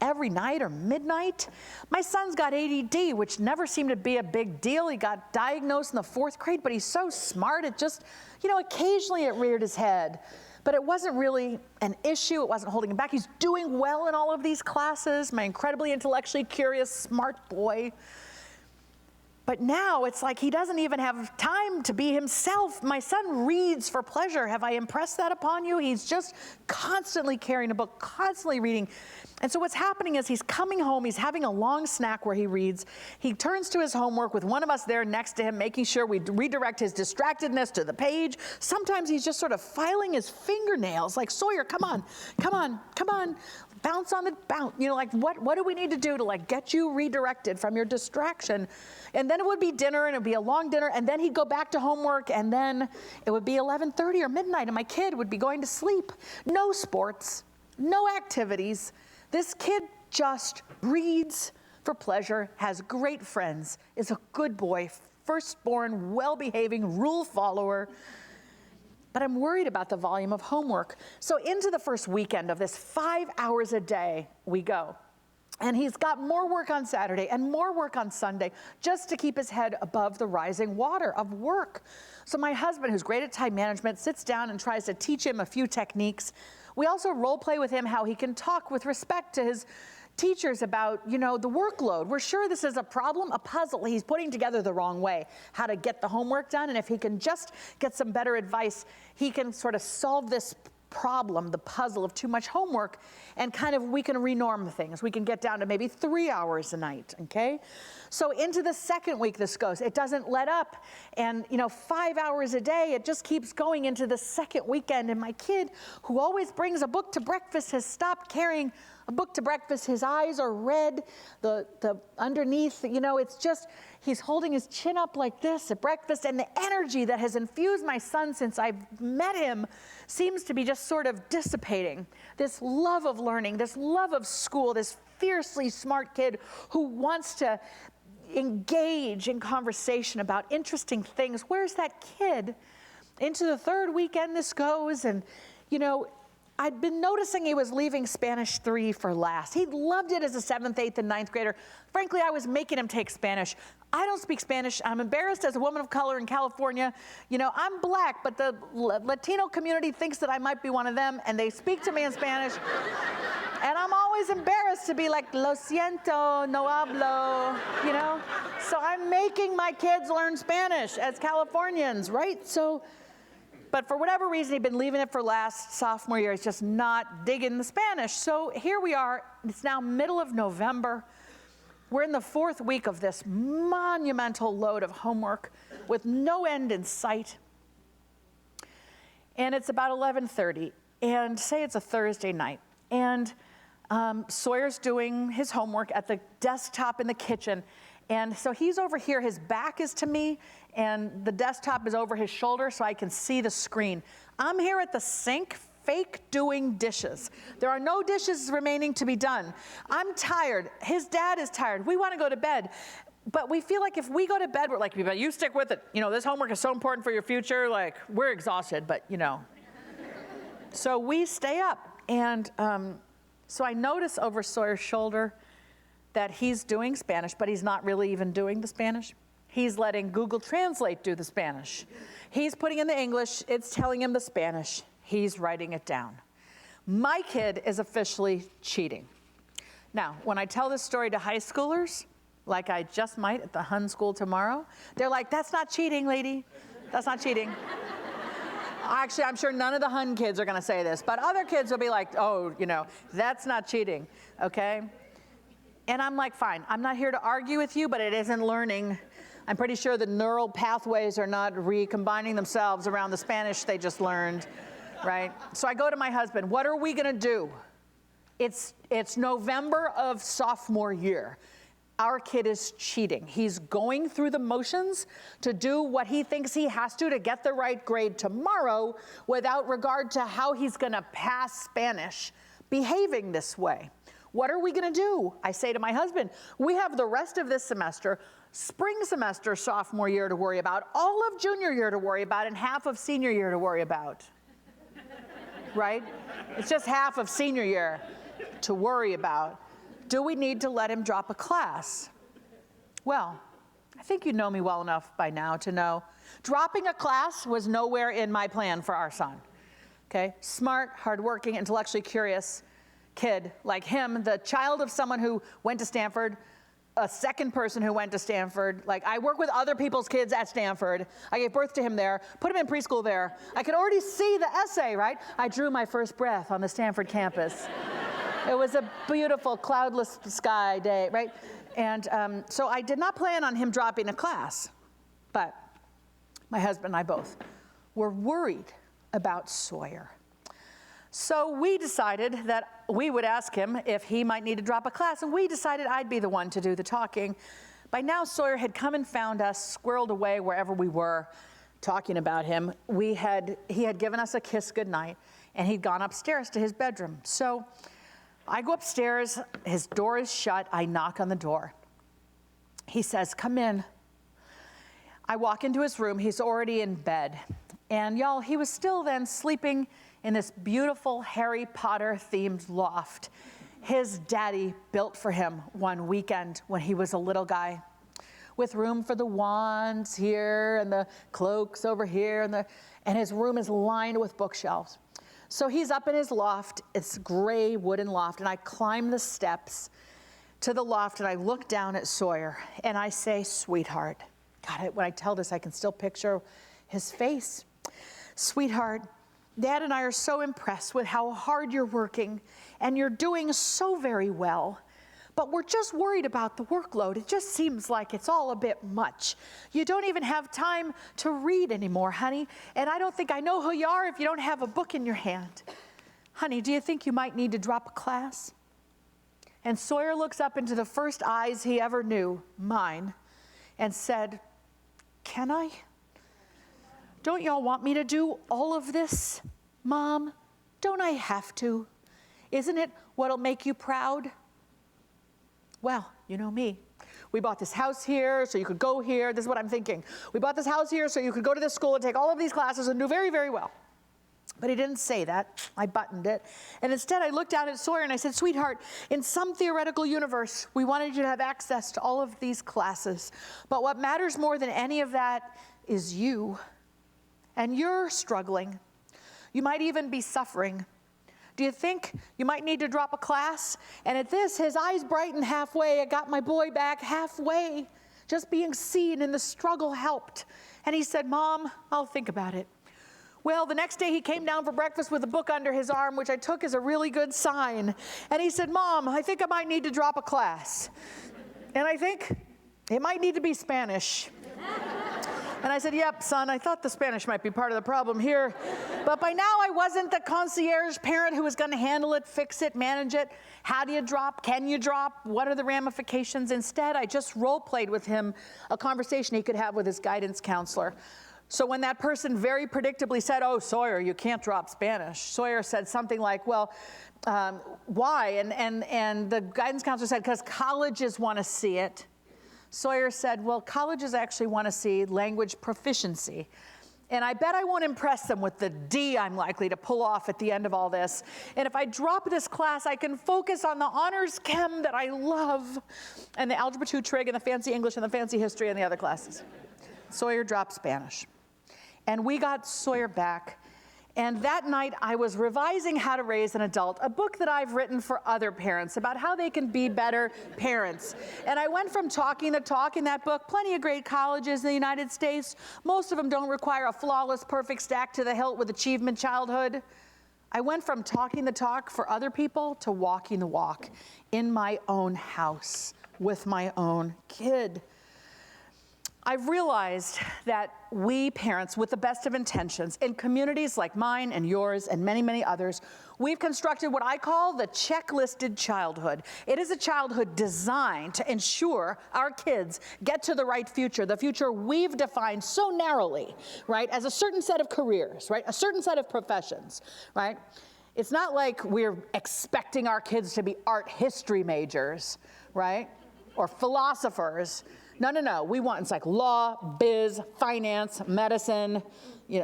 Every night or midnight. My son's got ADD, which never seemed to be a big deal. He got diagnosed in the 4th grade, but he's so smart, it just, occasionally it reared his head. But it wasn't really an issue. It wasn't holding him back. He's doing well in all of these classes, my incredibly intellectually curious, smart boy. But now it's like he doesn't even have time to be himself. My son reads for pleasure. Have I impressed that upon you? He's just constantly carrying a book, constantly reading. And so what's happening is he's coming home, he's having a long snack where he reads. He turns to his homework with one of us there next to him, making sure we redirect his distractedness to the page. Sometimes he's just sort of filing his fingernails, like, Sawyer, come on, bounce on the bounce. You know, like, what do we need to do to, like, get you redirected from your distraction? And then it would be dinner, and it would be a long dinner, and then he'd go back to homework, and then it would be 11:30 or midnight, and my kid would be going to sleep. No sports, no activities. This kid just reads for pleasure, has great friends, is a good boy, firstborn, well-behaving, rule follower. But I'm worried about the volume of homework. So into the first weekend of this, 5 hours a day we go. And he's got more work on Saturday and more work on Sunday just to keep his head above the rising water of work. So my husband, who's great at time management, sits down and tries to teach him a few techniques. We also role play with him how he can talk with respect to his teachers about, you know, the workload. We're sure this is a problem, a puzzle he's putting together the wrong way, how to get the homework done. And if he can just get some better advice, he can sort of solve this problem, the puzzle of too much homework, and kind of we can renorm things. We can get down to maybe 3 hours a night, okay? So into the second week this goes. It doesn't let up. And, you know, 5 hours a day, it just keeps going into the second weekend. And my kid, who always brings a book to breakfast, has stopped carrying a book to breakfast. His eyes are red, the underneath, you know, it's just, he's holding his chin up like this at breakfast, and the energy that has infused my son since I've met him seems to be just sort of dissipating. This love of learning, this love of school, this fiercely smart kid who wants to engage in conversation about interesting things. Where's that kid? Into the third weekend this goes, and, you know, I'd been noticing he was leaving Spanish 3 for last. He loved it as a 7th, 8th, and 9th grader. Frankly, I was making him take Spanish. I don't speak Spanish. I'm embarrassed as a woman of color in California. You know, I'm black, but the Latino community thinks that I might be one of them, and they speak to me in Spanish. And I'm always embarrassed to be like, lo siento, no hablo, you know? So I'm making my kids learn Spanish as Californians, right? So, but for whatever reason, he'd been leaving it for last. Sophomore year, he's just not digging the Spanish. So here we are. It's now middle of November. We're in the 4th week of this monumental load of homework with no end in sight. And it's about 11:30, and say it's a Thursday night. And Sawyer's doing his homework at the desktop in the kitchen. And so he's over here, his back is to me, and the desktop is over his shoulder so I can see the screen. I'm here at the sink, fake doing dishes. There are no dishes remaining to be done. I'm tired. His dad is tired. We want to go to bed. But we feel like if we go to bed, we're like, you stick with it. You know, this homework is so important for your future. Like, we're exhausted, but, you know. So we stay up. And so I notice over Sawyer's shoulder that he's doing Spanish, but he's not really even doing the Spanish. He's letting Google Translate do the Spanish. He's putting in the English, it's telling him the Spanish. He's writing it down. My kid is officially cheating. Now, when I tell this story to high schoolers, like I just might at the Hun School tomorrow, they're like, that's not cheating, lady. That's not cheating. Actually, I'm sure none of the Hun kids are gonna say this, but other kids will be like, oh, you know, that's not cheating, okay? And I'm like, fine, I'm not here to argue with you, but it isn't learning. I'm pretty sure the neural pathways are not recombining themselves around the Spanish they just learned, right? So I go to my husband, what are we gonna do? It's November of sophomore year. Our kid is cheating. He's going through the motions to do what he thinks he has to get the right grade tomorrow without regard to how he's gonna pass Spanish, behaving this way. What are we gonna do? I say to my husband, we have the rest of this semester, spring semester sophomore year to worry about, all of junior year to worry about, and half of senior year to worry about, right? It's just half of senior year to worry about. Do we need to let him drop a class? Well, I think you know me well enough by now to know dropping a class was nowhere in my plan for our son, okay? Smart, hardworking, intellectually curious kid like him, the child of someone who went to Stanford, a second person who went to Stanford. Like, I work with other people's kids at Stanford. I gave birth to him there, put him in preschool there. I could already see the essay, right? I drew my first breath on the Stanford campus. It was a beautiful cloudless sky day, right? And so I did not plan on him dropping a class, but my husband and I both were worried about Sawyer. So we decided that we would ask him if he might need to drop a class, and we decided I'd be the one to do the talking. By now, Sawyer had come and found us, squirreled away wherever we were, talking about him. He had given us a kiss goodnight, and he'd gone upstairs to his bedroom. So I go upstairs, his door is shut, I knock on the door. He says, "Come in." I walk into his room, he's already in bed. And y'all, he was still then sleeping in this beautiful Harry Potter themed loft his daddy built for him one weekend when he was a little guy, with room for the wands here and the cloaks over here, and his room is lined with bookshelves. So he's up in his loft, it's gray wooden loft, and I climb the steps to the loft and I look down at Sawyer and I say, "Sweetheart." God, when I tell this, I can still picture his face. "Sweetheart, Dad and I are so impressed with how hard you're working, and you're doing so very well. But we're just worried about the workload. It just seems like it's all a bit much. You don't even have time to read anymore, honey. And I don't think I know who you are if you don't have a book in your hand. Honey, do you think you might need to drop a class?" And Sawyer looks up into the first eyes he ever knew, mine, and said, "Can I? Don't y'all want me to do all of this, Mom? Don't I have to? Isn't it what'll make you proud?" Well, you know me. We bought this house here so you could go here. This is what I'm thinking. We bought this house here so you could go to this school and take all of these classes and do very, very well. But he didn't say that. I buttoned it. And instead I looked down at Sawyer and I said, "Sweetheart, in some theoretical universe, we wanted you to have access to all of these classes. But what matters more than any of that is you. And you're struggling. You might even be suffering. Do you think you might need to drop a class?" And at this, his eyes brightened halfway. I got my boy back halfway. Just being seen in the struggle helped. And he said, "Mom, I'll think about it." Well, the next day he came down for breakfast with a book under his arm, which I took as a really good sign. And he said, "Mom, I think I might need to drop a class. And I think it might need to be Spanish." And I said, "Yep, son, I thought the Spanish might be part of the problem here." But by now I wasn't the concierge parent who was going to handle it, fix it, manage it. How do you drop? Can you drop? What are the ramifications? Instead, I just role-played with him a conversation he could have with his guidance counselor. So when that person very predictably said, "Oh, Sawyer, you can't drop Spanish," Sawyer said something like, "Well, why?" And the guidance counselor said, "Because colleges want to see it." Sawyer said, "Well, colleges actually want to see language proficiency. And I bet I won't impress them with the D I'm likely to pull off at the end of all this. And if I drop this class, I can focus on the honors chem that I love, and the Algebra 2 trig, and the fancy English, and the fancy history, and the other classes." Sawyer dropped Spanish. And we got Sawyer back. And that night, I was revising How to Raise an Adult, a book that I've written for other parents about how they can be better parents. And I went from talking the talk in that book, plenty of great colleges in the United States. Most of them don't require a flawless, perfect stack to the hilt with achievement childhood. I went from talking the talk for other people to walking the walk in my own house with my own kid. I've realized that we parents, with the best of intentions, in communities like mine and yours and many, many others, we've constructed what I call the checklisted childhood. It is a childhood designed to ensure our kids get to the right future, the future we've defined so narrowly, right, as a certain set of careers, right, a certain set of professions, right? It's not like we're expecting our kids to be art history majors, right, or philosophers. No. We want, it's like law, biz, finance, medicine,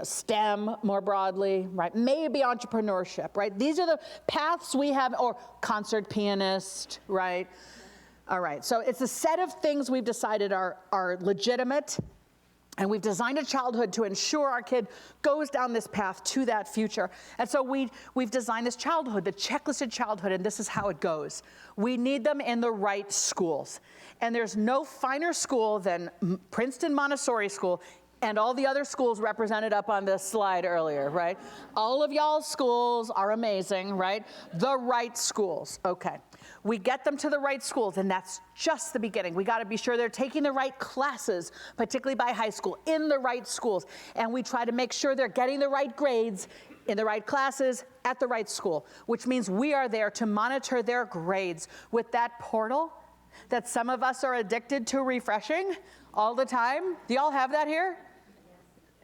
STEM more broadly, right? Maybe entrepreneurship, right? These are the paths we have, or concert pianist, right? All right, so it's a set of things we've decided are legitimate And we've designed a childhood to ensure our kid goes down this path to that future. And so we've designed this childhood, the checklisted childhood, and this is how it goes. We need them in the right schools. And there's no finer school than Princeton Montessori School and all the other schools represented up on this slide earlier, right? All of y'all's schools are amazing, right? The right schools, okay. We get them to the right schools, and that's just the beginning. We gotta be sure they're taking the right classes, particularly by high school, in the right schools. And we try to make sure they're getting the right grades in the right classes at the right school, which means we are there to monitor their grades with that portal that some of us are addicted to refreshing all the time. Do y'all have that here?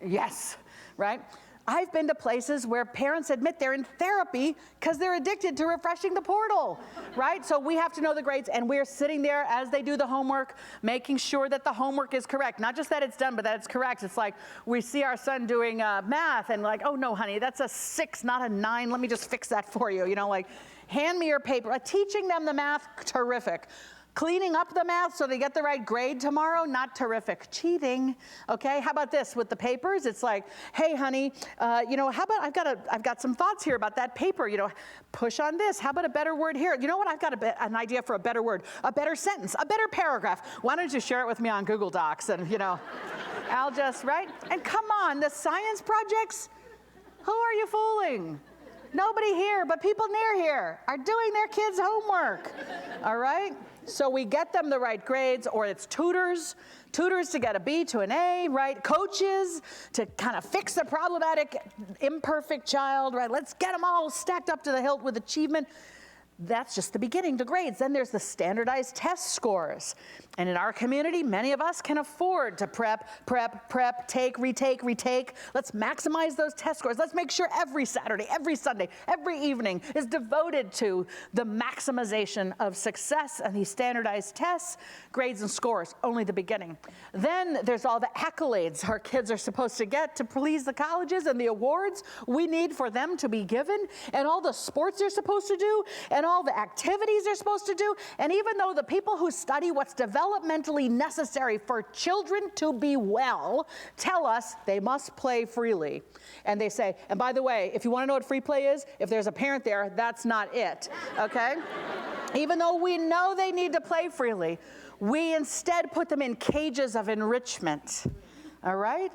Yes, right? I've been to places where parents admit they're in therapy because they're addicted to refreshing the portal, right? So we have to know the grades, and we're sitting there as they do the homework, making sure that the homework is correct. Not just that it's done, but that it's correct. It's like we see our son doing math and like, oh no, honey, that's a 6, not a 9. Let me just fix that for you. You know, like, hand me your paper. Teaching them the math, terrific. Cleaning up the math so they get the right grade tomorrow, not terrific. Cheating, okay? How about this with the papers? It's like, hey, honey, you know, how about I've got some thoughts here about that paper. You know, push on this. How about a better word here? You know what? I've got an idea for a better word, a better sentence, a better paragraph. Why don't you share it with me on Google Docs? And you know, I'll just right. And come on, the science projects. Who are you fooling? Nobody here, but people near here are doing their kids' homework. All right. So we get them the right grades, or it's tutors to get a B to an A, right? Coaches to kind of fix the problematic, imperfect child, right? Let's get them all stacked up to the hilt with achievement. That's just the beginning, the grades. Then there's the standardized test scores. And in our community, many of us can afford to prep, take, retake. Let's maximize those test scores. Let's make sure every Saturday, every Sunday, every evening is devoted to the maximization of success and these standardized tests, grades, and scores, only the beginning. Then there's all the accolades our kids are supposed to get to please the colleges and the awards we need for them to be given, and all the sports they're supposed to do, and all the activities they're supposed to do. And even though the people who study what's developmentally necessary for children to be well tell us they must play freely. And they say, and by the way, if you want to know what free play is, if there's a parent there, that's not it, okay? Even though we know they need to play freely, we instead put them in cages of enrichment, all right?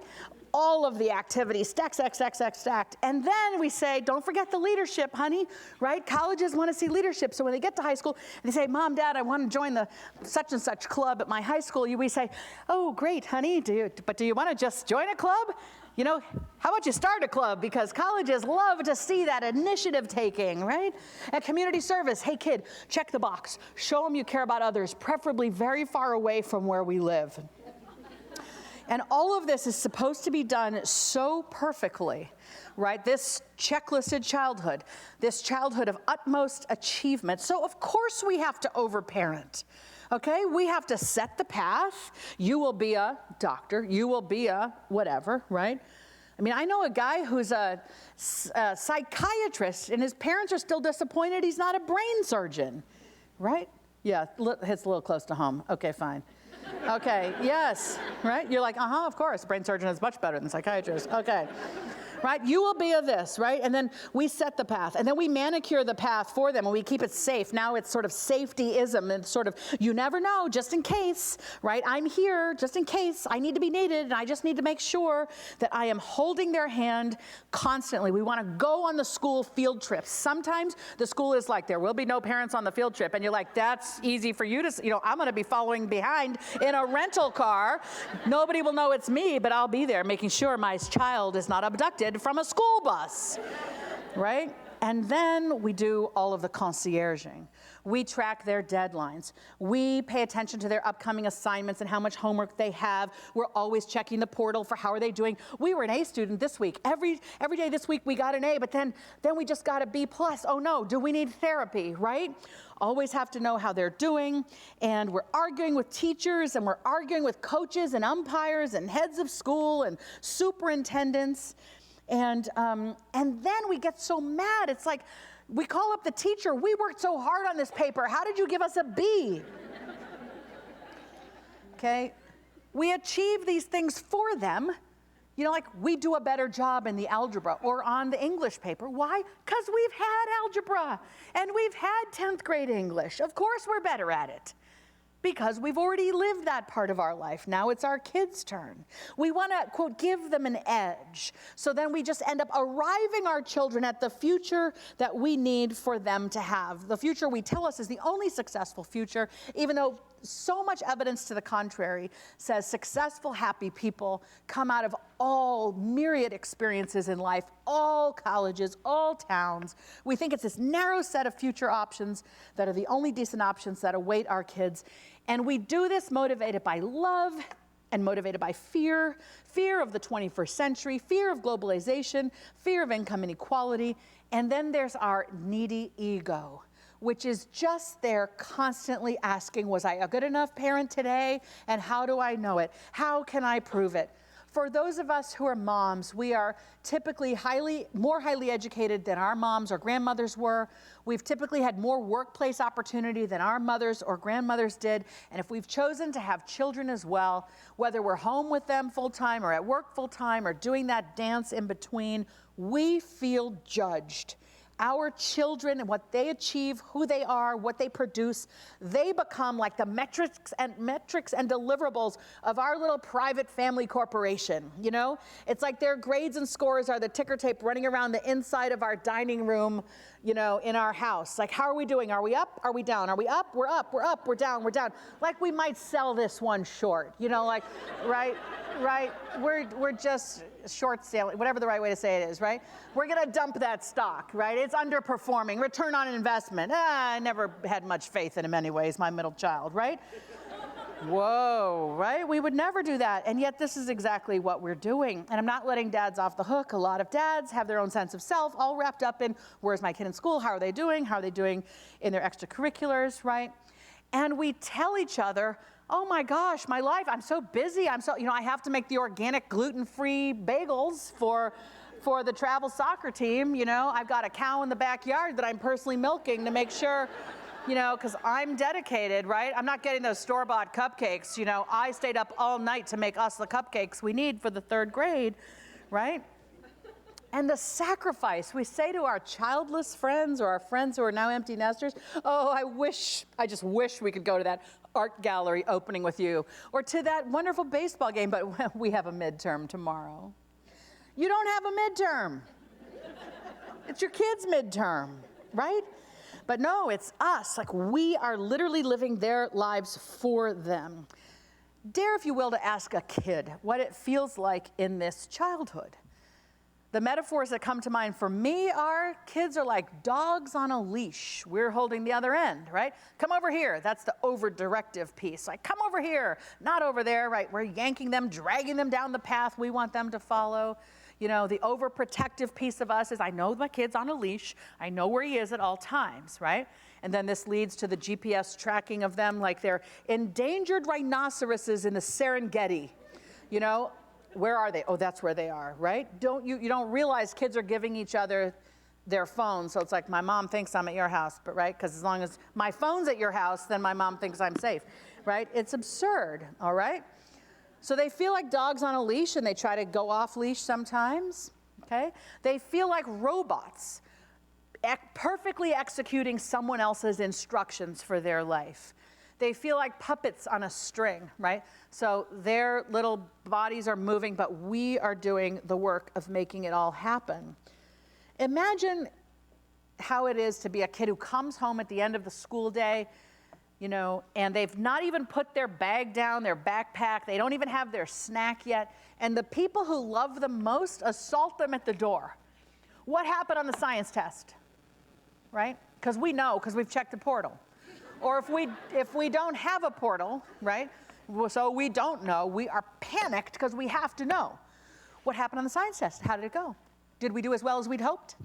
All of the activities, stacked. And then we say, don't forget the leadership, honey, right? Colleges want to see leadership. So when they get to high school, they say, Mom, Dad, I want to join the such and such club at my high school. We say, oh, great, honey, do you want to just join a club? You know, how about you start a club? Because colleges love to see that initiative taking, right? And community service, hey kid, check the box. Show them you care about others, preferably very far away from where we live. And all of this is supposed to be done so perfectly, right? This checklisted childhood, this childhood of utmost achievement. So of course we have to overparent, okay? We have to set the path. You will be a doctor. You will be a whatever, right? I mean, I know a guy who's a psychiatrist, and his parents are still disappointed he's not a brain surgeon, right? Yeah, it's a little close to home. Okay, fine. Okay, yes, right? You're like, of course, brain surgeon is much better than psychiatrist. Okay, right? You will be a this, right? And then we set the path, and then we manicure the path for them, and we keep it safe. Now it's sort of safetyism, and sort of, you never know, just in case, right? I'm here just in case I need to be needed, and I just need to make sure that I am holding their hand constantly. We want to go on the school field trips. Sometimes the school is like, there will be no parents on the field trip, and you're like, that's easy for you to, I'm going to be following behind in a rental car. Nobody will know it's me, but I'll be there making sure my child is not abducted from a school bus, right? And then we do all of the concierging. We track their deadlines. We pay attention to their upcoming assignments and how much homework they have. We're always checking the portal for how are they doing. We were an A student this week. Every day this week we got an A, but then we just got a B+. Oh no, do we need therapy, right? Always have to know how they're doing. And we're arguing with teachers, and we're arguing with coaches and umpires and heads of school and superintendents. And then we get so mad. It's like, we call up the teacher. We worked so hard on this paper. How did you give us a B? Okay. We achieve these things for them. You know, like we do a better job in the algebra or on the English paper. Why? Because we've had algebra and we've had 10th grade English. Of course we're better at it because we've already lived that part of our life. Now it's our kids' turn. We want to, quote, give them an edge. So then we just end up arriving our children at the future that we need for them to have. The future we tell us is the only successful future, even though so much evidence to the contrary says successful, happy people come out of all myriad experiences in life, all colleges, all towns. We think it's this narrow set of future options that are the only decent options that await our kids. And we do this motivated by love and motivated by fear, fear of the 21st century, fear of globalization, fear of income inequality. And then there's our needy ego, which is just there constantly asking, was I a good enough parent today? And how do I know it? How can I prove it? For those of us who are moms, we are typically more highly educated than our moms or grandmothers were. We've typically had more workplace opportunity than our mothers or grandmothers did. And if we've chosen to have children as well, whether we're home with them full-time or at work full-time or doing that dance in between, we feel judged. Our children and what they achieve, who they are, what they produce, they become like the metrics and deliverables of our little private family corporation, you know? It's like their grades and scores are the ticker tape running around the inside of our dining room, you know, in our house. Like, how are we doing? Are we up? Are we down? Are we up? We're up. We're up. We're down. We're down. Like we might sell this one short, you know, like, right? We're just short selling, whatever the right way to say it is, right? We're going to dump that stock, right? It's underperforming. Return on investment. I never had much faith in him anyways, my middle child, right? Whoa, right? We would never do that. And yet this is exactly what we're doing. And I'm not letting dads off the hook. A lot of dads have their own sense of self, all wrapped up in where's my kid in school? How are they doing? How are they doing in their extracurriculars, right? And we tell each other, oh my gosh, my life, I'm so busy. I have to make the organic gluten-free bagels for the travel soccer team. You know, I've got a cow in the backyard that I'm personally milking to make sure, you know, because I'm dedicated, right? I'm not getting those store-bought cupcakes. You know, I stayed up all night to make us the cupcakes we need for the 3rd grade, right? And the sacrifice we say to our childless friends or our friends who are now empty nesters, oh, I just wish we could go to that art gallery opening with you, or to that wonderful baseball game, but we have a midterm tomorrow. You don't have a midterm. It's your kids' midterm, right? But no, it's us. Like, we are literally living their lives for them. Dare, if you will, to ask a kid what it feels like in this childhood. The metaphors that come to mind for me are kids are like dogs on a leash. We're holding the other end, right? Come over here. That's the over-directive piece. Like, come over here, not over there, right? We're yanking them, dragging them down the path we want them to follow. You know, the overprotective piece of us is, I know my kid's on a leash. I know where he is at all times, right? And then this leads to the GPS tracking of them like they're endangered rhinoceroses in the Serengeti, you know? Where are they? Oh, that's where they are, right? You don't realize kids are giving each other their phones. So it's like, my mom thinks I'm at your house, but right? Because as long as my phone's at your house, then my mom thinks I'm safe, right? It's absurd, all right? So they feel like dogs on a leash and they try to go off leash sometimes, okay? They feel like robots perfectly executing someone else's instructions for their life. They feel like puppets on a string, right? So their little bodies are moving, but we are doing the work of making it all happen. Imagine how it is to be a kid who comes home at the end of the school day, you know, and they've not even put their bag down, their backpack, they don't even have their snack yet, and the people who love them most assault them at the door. What happened on the science test, right? Because we know, because we've checked the portal. Or if we don't have a portal, right, so we don't know, we are panicked because we have to know. What happened on the science test? How did it go? Did we do as well as we'd hoped?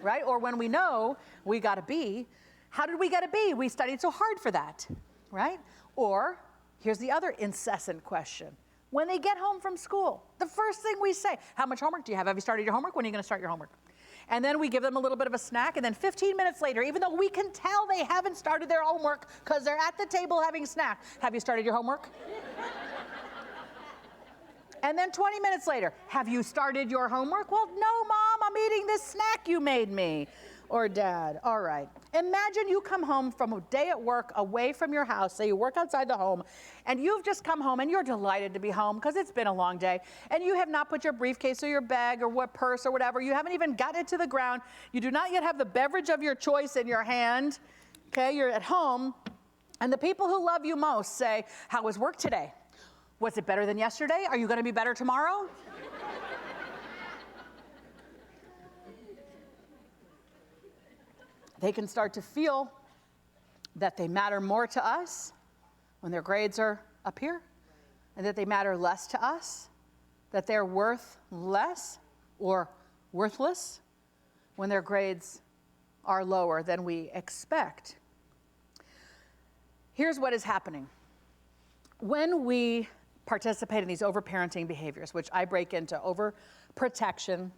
Right? Or when we know we got a B, how did we get a B? We studied so hard for that, right? Or here's the other incessant question. When they get home from school, the first thing we say, how much homework do you have? Have you started your homework? When are you going to start your homework? And then we give them a little bit of a snack, and then 15 minutes later, even though we can tell they haven't started their homework because they're at the table having a snack, have you started your homework? And then 20 minutes later, have you started your homework? Well, no, Mom, I'm eating this snack you made me. Or Dad, all right. Imagine you come home from a day at work away from your house, say you work outside the home, and you've just come home and you're delighted to be home because it's been a long day, and you have not put your briefcase or your bag or what purse or whatever, you haven't even gotten it to the ground, you do not yet have the beverage of your choice in your hand, okay, you're at home, and the people who love you most say, how was work today? Was it better than yesterday? Are you going to be better tomorrow? They can start to feel that they matter more to us when their grades are up here, and that they matter less to us, that they're worth less or worthless when their grades are lower than we expect. Here's what is happening. When we participate in these overparenting behaviors, which I break into overprotection,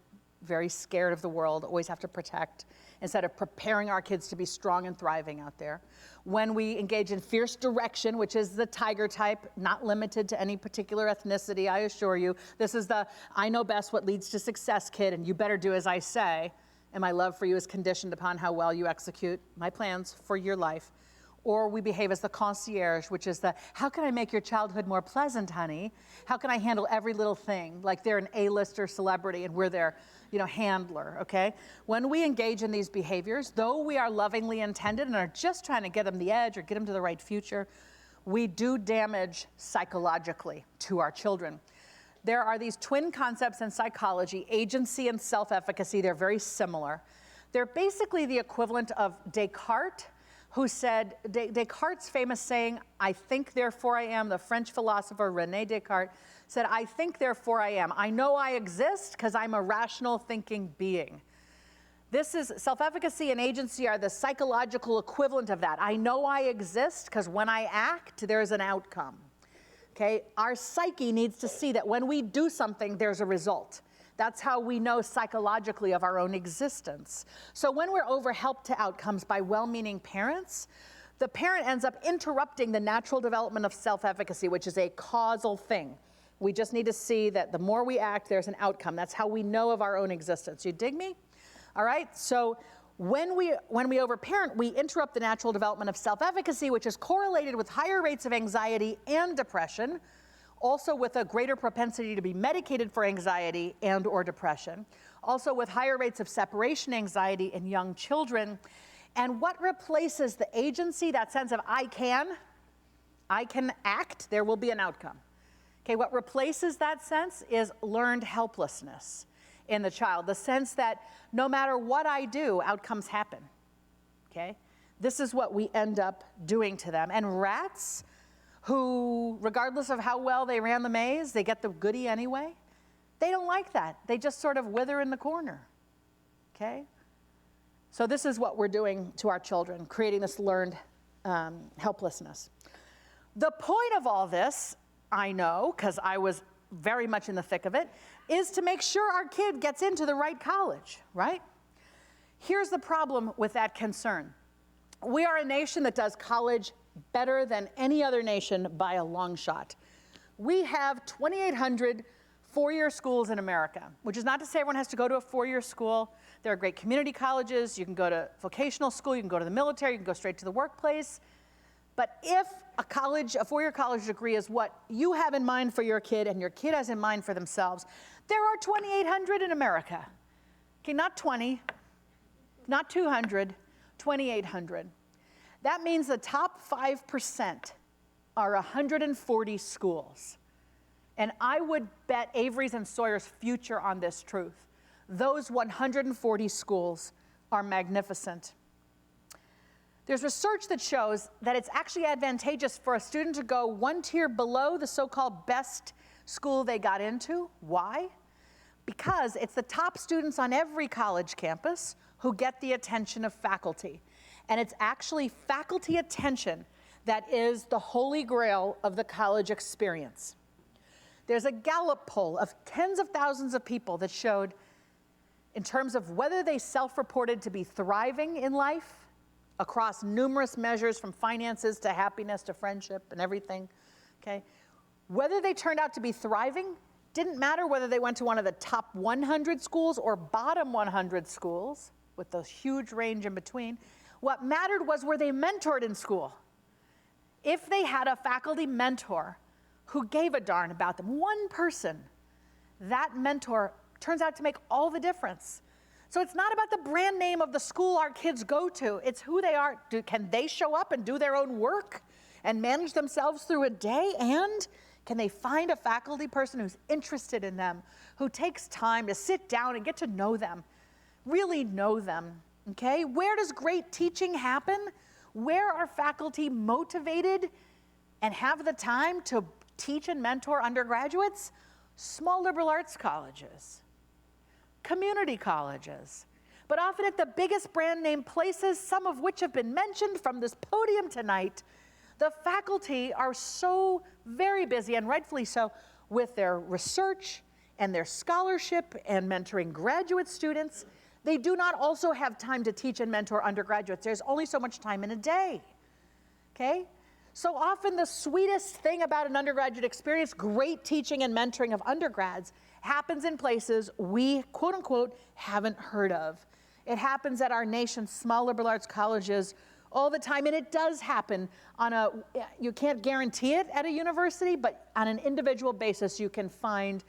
very scared of the world, always have to protect, instead of preparing our kids to be strong and thriving out there. When we engage in fierce direction, which is the tiger type, not limited to any particular ethnicity, I assure you. This is the I know best what leads to success kid, and you better do as I say, and my love for you is conditioned upon how well you execute my plans for your life. Or we behave as the concierge, which is the, how can I make your childhood more pleasant, honey? How can I handle every little thing? Like they're an A-lister celebrity and we're their, handler, okay? When we engage in these behaviors, though we are lovingly intended and are just trying to get them the edge or get them to the right future, we do damage psychologically to our children. There are these twin concepts in psychology, agency and self-efficacy. They're very similar. They're basically the equivalent of Descartes, who said, Descartes' famous saying, I think, therefore I am, the French philosopher René Descartes said, I think, therefore I am. I know I exist because I'm a rational thinking being. This is, self-efficacy and agency are the psychological equivalent of that. I know I exist because when I act, there's an outcome. Okay? Our psyche needs to see that when we do something, there's a result. That's how we know psychologically of our own existence. So when we're overhelped to outcomes by well-meaning parents, the parent ends up interrupting the natural development of self-efficacy, which is a causal thing. We just need to see that the more we act, there's an outcome. That's how we know of our own existence. You dig me? All right? So when we overparent, we interrupt the natural development of self-efficacy, which is correlated with higher rates of anxiety and depression, also with a greater propensity to be medicated for anxiety and or depression, also with higher rates of separation anxiety in young children. And what replaces the agency, that sense of I can act, there will be an outcome. Okay, what replaces that sense is learned helplessness in the child, the sense that no matter what I do, outcomes happen. Okay? This is what we end up doing to them. And rats, who, regardless of how well they ran the maze, they get the goodie anyway, they don't like that. They just sort of wither in the corner, okay? So this is what we're doing to our children, creating this learned helplessness. The point of all this, I know, because I was very much in the thick of it, is to make sure our kid gets into the right college, right? Here's the problem with that concern. We are a nation that does college better than any other nation by a long shot. We have 2,800 four-year schools in America, which is not to say everyone has to go to a four-year school. There are great community colleges. You can go to vocational school. You can go to the military. You can go straight to the workplace. But if a four-year college degree is what you have in mind for your kid and your kid has in mind for themselves, there are 2,800 in America. Okay, not 20, not 200, 2,800. That means the top 5% are 140 schools. And I would bet Avery's and Sawyer's future on this truth. Those 140 schools are magnificent. There's research that shows that it's actually advantageous for a student to go one tier below the so-called best school they got into. Why? Because it's the top students on every college campus who get the attention of faculty. And it's actually faculty attention that is the holy grail of the college experience. There's a Gallup poll of tens of thousands of people that showed, in terms of whether they self-reported to be thriving in life, across numerous measures from finances to happiness to friendship and everything, okay? Whether they turned out to be thriving didn't matter whether they went to one of the top 100 schools or bottom 100 schools, with the huge range in between. What mattered was, were they mentored in school? If they had a faculty mentor who gave a darn about them, one person, that mentor turns out to make all the difference. So it's not about the brand name of the school our kids go to, it's who they are. Can they show up and do their own work and manage themselves through a day? And can they find a faculty person who's interested in them, who takes time to sit down and get to know them, really know them, okay? Where does great teaching happen? Where are faculty motivated and have the time to teach and mentor undergraduates? Small liberal arts colleges, community colleges, but often at the biggest brand name places, some of which have been mentioned from this podium tonight. The faculty are so very busy, and rightfully so, with their research and their scholarship and mentoring graduate students. They do not also have time to teach and mentor undergraduates. There's only so much time in a day, okay? So often the sweetest thing about an undergraduate experience, great teaching and mentoring of undergrads, happens in places we, quote unquote, haven't heard of. It happens at our nation's small liberal arts colleges all the time, and it does happen on a, you can't guarantee it at a university, but on an individual basis you can find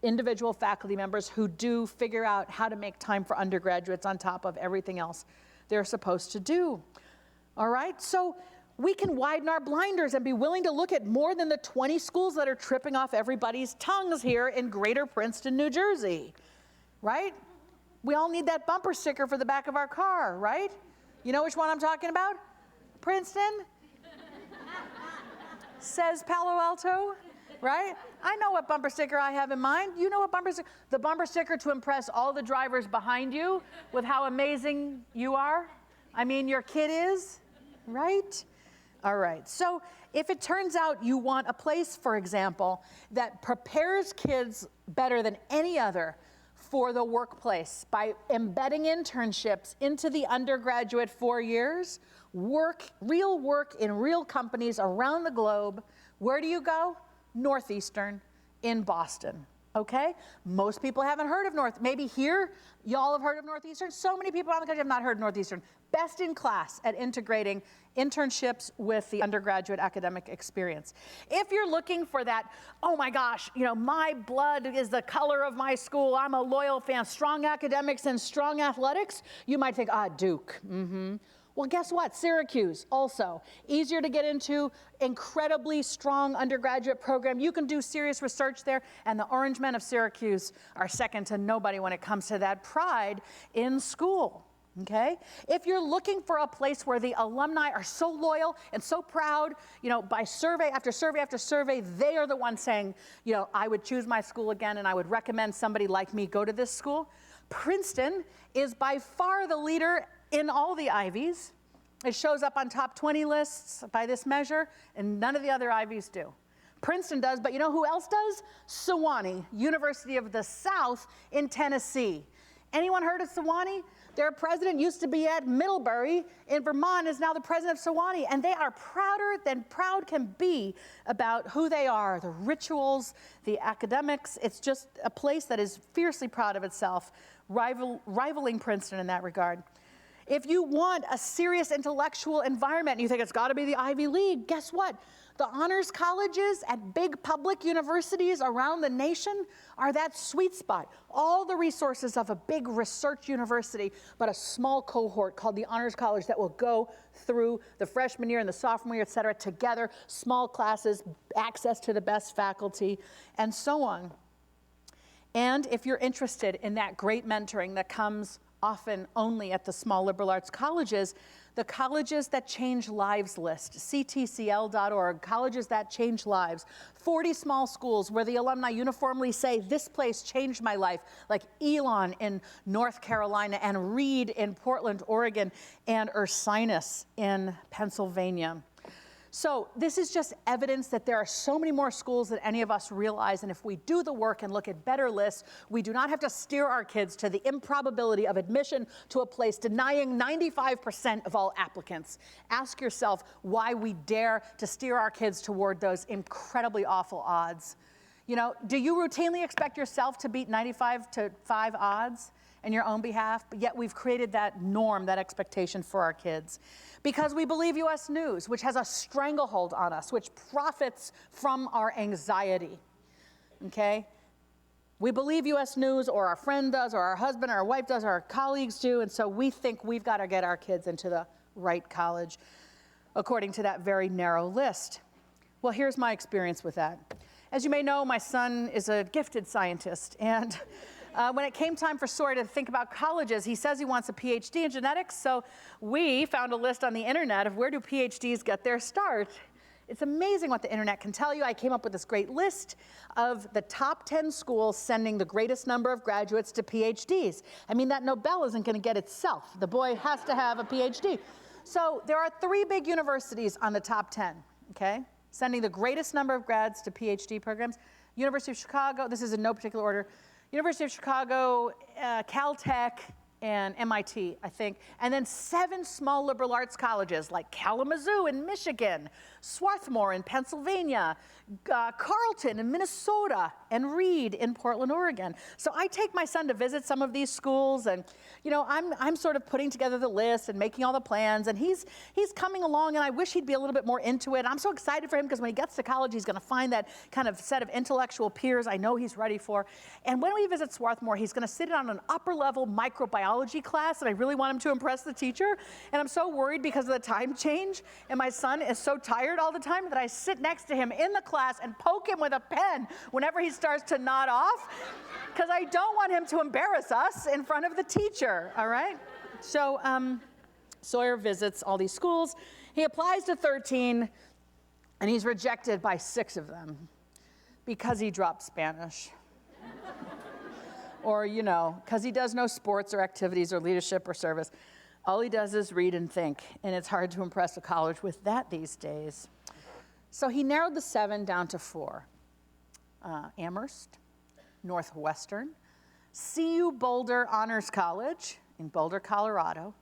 individual faculty members who do figure out how to make time for undergraduates on top of everything else they're supposed to do. All right, so we can widen our blinders and be willing to look at more than the 20 schools that are tripping off everybody's tongues here in greater Princeton, New Jersey, right? We all need that bumper sticker for the back of our car, right? You know which one I'm talking about? Princeton? Says Palo Alto, right? I know what bumper sticker I have in mind. You know what bumper sticker? The bumper sticker to impress all the drivers behind you with how amazing you are. I mean, your kid is, right? All right, so if it turns out you want a place, for example, that prepares kids better than any other for the workplace by embedding internships into the undergraduate 4 years, real work in real companies around the globe, where do you go? Northeastern in Boston, okay? Most people haven't heard of maybe here, y'all have heard of Northeastern. So many people around the country have not heard of Northeastern. Best in class at integrating internships with the undergraduate academic experience. If you're looking for that, oh my gosh, you know, my blood is the color of my school, I'm a loyal fan, strong academics and strong athletics, you might think, Duke. Well, guess what? Syracuse also. Easier to get into, incredibly strong undergraduate program. You can do serious research there, and the Orange Men of Syracuse are second to nobody when it comes to that pride in school. Okay? If you're looking for a place where the alumni are so loyal and so proud, you know, by survey after survey after survey, they are the ones saying, you know, I would choose my school again and I would recommend somebody like me go to this school. Princeton is by far the leader in all the Ivies. It shows up on top 20 lists by this measure, and none of the other Ivies do. Princeton does, but you know who else does? Sewanee, University of the South in Tennessee. Anyone heard of Sewanee? Their president used to be at Middlebury in Vermont, is now the president of Sewanee, and they are prouder than proud can be about who they are, the rituals, the academics. It's just a place that is fiercely proud of itself, rivaling Princeton in that regard. If you want a serious intellectual environment and you think it's got to be the Ivy League, guess what? The honors colleges at big public universities around the nation are that sweet spot. All the resources of a big research university, but a small cohort called the honors college that will go through the freshman year and the sophomore year, et cetera, together, small classes, access to the best faculty, and so on. And if you're interested in that great mentoring that comes often only at the small liberal arts colleges, the Colleges That Change Lives list, ctcl.org, Colleges That Change Lives, 40 small schools where the alumni uniformly say, this place changed my life, like Elon in North Carolina and Reed in Portland, Oregon, and Ursinus in Pennsylvania. So this is just evidence that there are so many more schools than any of us realize, and if we do the work and look at better lists, we do not have to steer our kids to the improbability of admission to a place denying 95% of all applicants. Ask yourself why we dare to steer our kids toward those incredibly awful odds. You know, do you routinely expect yourself to beat 95 to 5 odds in your own behalf? But yet we've created that norm, that expectation for our kids. Because we believe U.S. News, which has a stranglehold on us, which profits from our anxiety, okay? We believe U.S. News, or our friend does, or our husband, or our wife does, or our colleagues do, and so we think we've got to get our kids into the right college, according to that very narrow list. Well, here's my experience with that. As you may know, my son is a gifted scientist, and when it came time for Sawyer to think about colleges, he says he wants a PhD in genetics, so we found a list on the internet of where do PhDs get their start. It's amazing what the internet can tell you. I came up with this great list of the top 10 schools sending the greatest number of graduates to PhDs. I mean, that Nobel isn't going to get itself. The boy has to have a PhD. So there are 3 big universities on the top 10, okay, sending the greatest number of grads to PhD programs. University of Chicago, this is in no particular order, University of Chicago, Caltech, and MIT, I think, and then 7 small liberal arts colleges like Kalamazoo in Michigan, Swarthmore in Pennsylvania, Carleton in Minnesota, and Reed in Portland, Oregon. So I take my son to visit some of these schools, and you know, I'm sort of putting together the list and making all the plans, and he's coming along, and I wish he'd be a little bit more into it. I'm so excited for him because when he gets to college, he's going to find that kind of set of intellectual peers I know he's ready for. And when we visit Swarthmore, he's going to sit in on an upper-level microbiology class, and I really want him to impress the teacher. And I'm so worried because of the time change, and my son is so tired all the time that I sit next to him in the class and poke him with a pen whenever he starts to nod off, because I don't want him to embarrass us in front of the teacher, all right? So Sawyer visits all these schools. He applies to 13, and he's rejected by 6 of them because he dropped Spanish. Or, you know, because he does no sports or activities or leadership or service. All he does is read and think, and it's hard to impress a college with that these days. So he narrowed the 7 down to 4. Amherst, Northwestern, CU Boulder Honors College in Boulder, Colorado,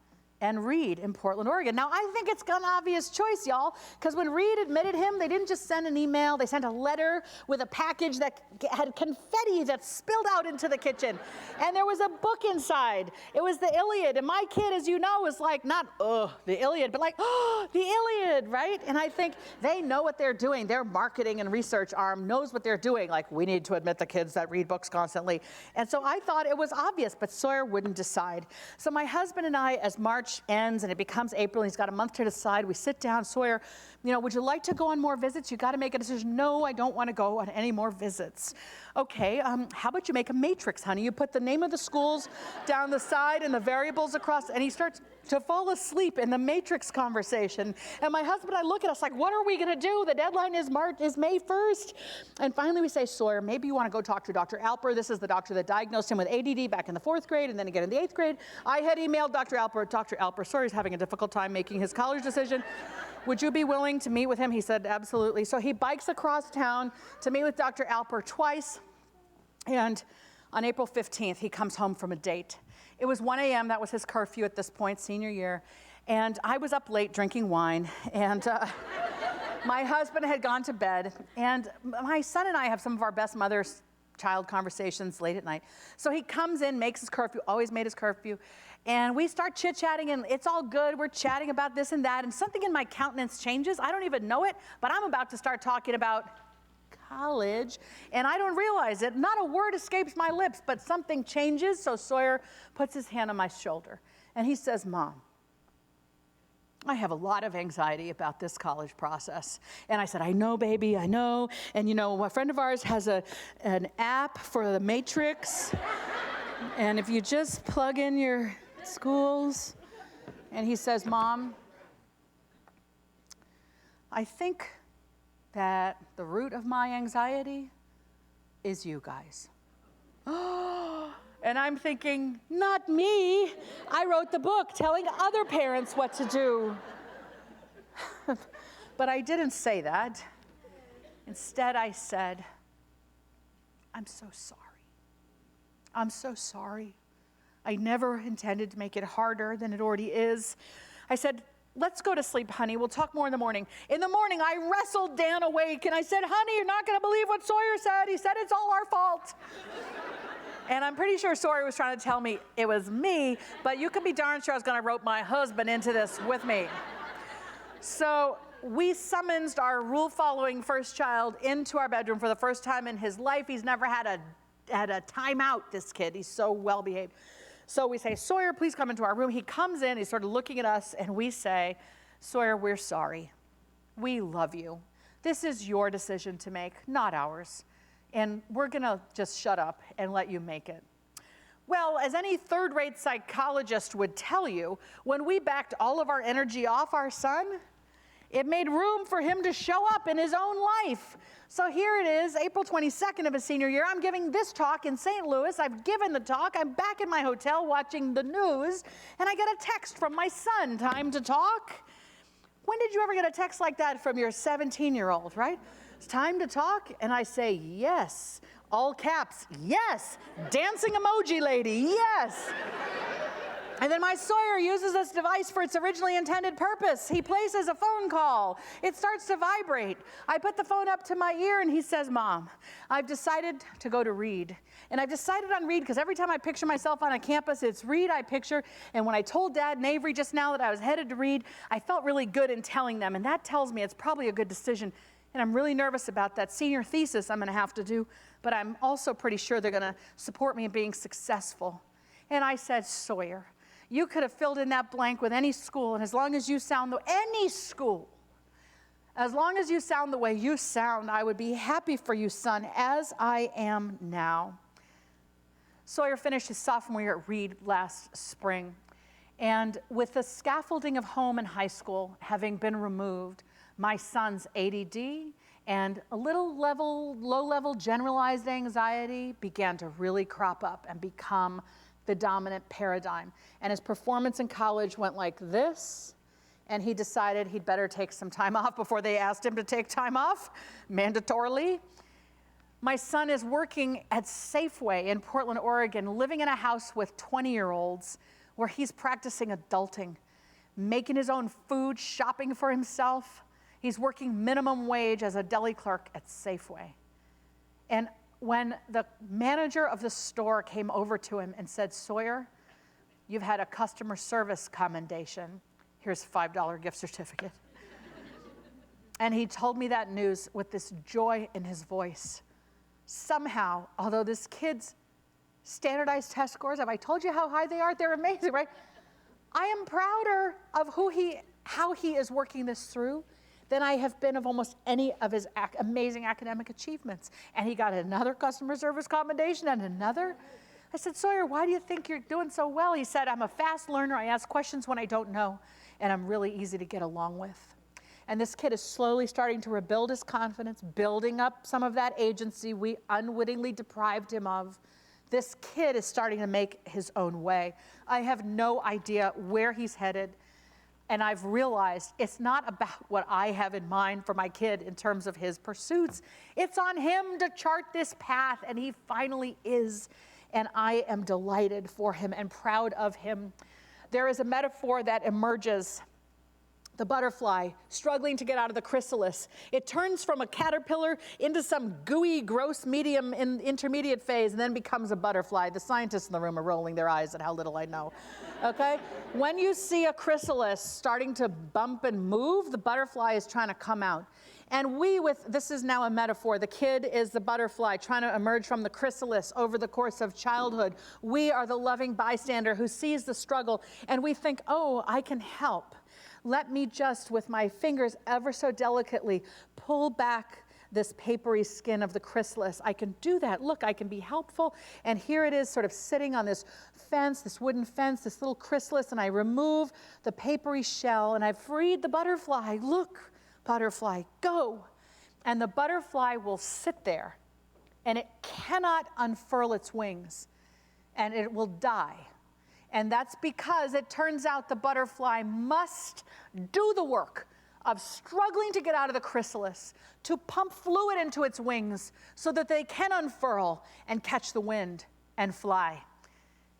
and Reed in Portland, Oregon. Now, I think it's an obvious choice, y'all, because when Reed admitted him, they didn't just send an email, they sent a letter with a package that had confetti that spilled out into the kitchen. And there was a book inside. It was the Iliad. And my kid, as you know, is like, not, the Iliad, but like, the Iliad, right? And I think they know what they're doing. Their marketing and research arm knows what they're doing. Like, we need to admit the kids that read books constantly. And so I thought it was obvious, but Sawyer wouldn't decide. So my husband and I, as March ends and it becomes April, and he's got a month to decide, we sit down, Sawyer, you know, would you like to go on more visits? You got to make a decision. No, I don't want to go on any more visits. Okay, how about you make a matrix, honey? You put the name of the schools down the side and the variables across, and he starts to fall asleep in the matrix conversation. And my husband and I look at us like, what are we going to do? The deadline is May 1st. And finally we say, Sawyer, maybe you want to go talk to Dr. Alper. This is the doctor that diagnosed him with ADD back in the 4th grade and then again in the 8th grade. I had emailed Dr. Alper. Dr. Alper, Sawyer's having a difficult time making his college decision. Would you be willing to meet with him? He said, absolutely. So he bikes across town to meet with Dr. Alper twice. And on April 15th, he comes home from a date. It was 1 a.m., that was his curfew at this point, senior year. And I was up late drinking wine, and my husband had gone to bed. And my son and I have some of our best mother-child conversations late at night. So he comes in, makes his curfew, always made his curfew, and we start chit-chatting, and it's all good. We're chatting about this and that, and something in my countenance changes. I don't even know it, but I'm about to start talking about college, and I don't realize it. Not a word escapes my lips, but something changes. So Sawyer puts his hand on my shoulder, and he says, Mom, I have a lot of anxiety about this college process. And I said, I know, baby, I know. And you know, a friend of ours has an app for the matrix, and if you just plug in your schools, and he says, Mom, I think that the root of my anxiety is you guys. And I'm thinking, not me. I wrote the book telling other parents what to do. But I didn't say that. Instead, I said, I'm so sorry. I'm so sorry. I never intended to make it harder than it already is. I said, let's go to sleep, honey. We'll talk more in the morning. In the morning, I wrestled Dan awake, and I said, honey, you're not going to believe what Sawyer said. He said it's all our fault. And I'm pretty sure Sawyer was trying to tell me it was me, but you can be darn sure I was going to rope my husband into this with me. So we summoned our rule-following first child into our bedroom for the first time in his life. He's never had a timeout, this kid. He's so well-behaved. So we say, Sawyer, please come into our room. He comes in, he's sort of looking at us, and we say, Sawyer, we're sorry. We love you. This is your decision to make, not ours. And we're going to just shut up and let you make it. Well, as any third-rate psychologist would tell you, when we backed all of our energy off our son, it made room for him to show up in his own life. So here it is, April 22nd of his senior year. I'm giving this talk in St. Louis. I've given the talk. I'm back in my hotel watching the news, and I get a text from my son, time to talk. When did you ever get a text like that from your 17-year-old, right? It's time to talk, and I say, yes. All caps, yes. Dancing emoji lady, yes. And then my Sawyer uses this device for its originally intended purpose. He places a phone call. It starts to vibrate. I put the phone up to my ear, and he says, Mom, I've decided to go to Reed. And I've decided on Reed because every time I picture myself on a campus, it's Reed I picture. And when I told Dad and Avery just now that I was headed to Reed, I felt really good in telling them. And that tells me it's probably a good decision. And I'm really nervous about that senior thesis I'm going to have to do. But I'm also pretty sure they're going to support me in being successful. And I said, Sawyer, you could have filled in that blank with any school, and as long as you sound any school, as long as you sound the way you sound, I would be happy for you, son, as I am now. Sawyer finished his sophomore year at Reed last spring, and with the scaffolding of home and high school having been removed, my son's ADD and a low-level generalized anxiety began to really crop up and become the dominant paradigm. And his performance in college went like this, and he decided he'd better take some time off before they asked him to take time off, mandatorily. My son is working at Safeway in Portland, Oregon, living in a house with 20-year-olds where he's practicing adulting, making his own food, shopping for himself. He's working minimum wage as a deli clerk at Safeway. And when the manager of the store came over to him and said, Sawyer, you've had a customer service commendation. Here's a $5 gift certificate. And he told me that news with this joy in his voice. Somehow, although this kid's standardized test scores, have I told you how high they are? They're amazing, right? I am prouder of how he is working this through than I have been of almost any of his amazing academic achievements. And he got another customer service commendation and another. I said, Sawyer, why do you think you're doing so well? He said, I'm a fast learner. I ask questions when I don't know, and I'm really easy to get along with. And this kid is slowly starting to rebuild his confidence, building up some of that agency we unwittingly deprived him of. This kid is starting to make his own way. I have no idea where he's headed. And I've realized it's not about what I have in mind for my kid in terms of his pursuits. It's on him to chart this path, and he finally is. And I am delighted for him and proud of him. There is a metaphor that emerges. The butterfly struggling to get out of the chrysalis. It turns from a caterpillar into some gooey, gross, medium, intermediate phase, and then becomes a butterfly. The scientists in the room are rolling their eyes at how little I know. Okay? When you see a chrysalis starting to bump and move, the butterfly is trying to come out. And this is now a metaphor. The kid is the butterfly trying to emerge from the chrysalis over the course of childhood. We are the loving bystander who sees the struggle, and we think, oh, I can help. Let me just, with my fingers ever so delicately, pull back this papery skin of the chrysalis. I can do that. Look, I can be helpful. And here it is sort of sitting on this fence, this wooden fence, this little chrysalis, and I remove the papery shell, and I've freed the butterfly. Look, butterfly, go. And the butterfly will sit there, and it cannot unfurl its wings, and it will die. And that's because it turns out the butterfly must do the work of struggling to get out of the chrysalis, to pump fluid into its wings so that they can unfurl and catch the wind and fly.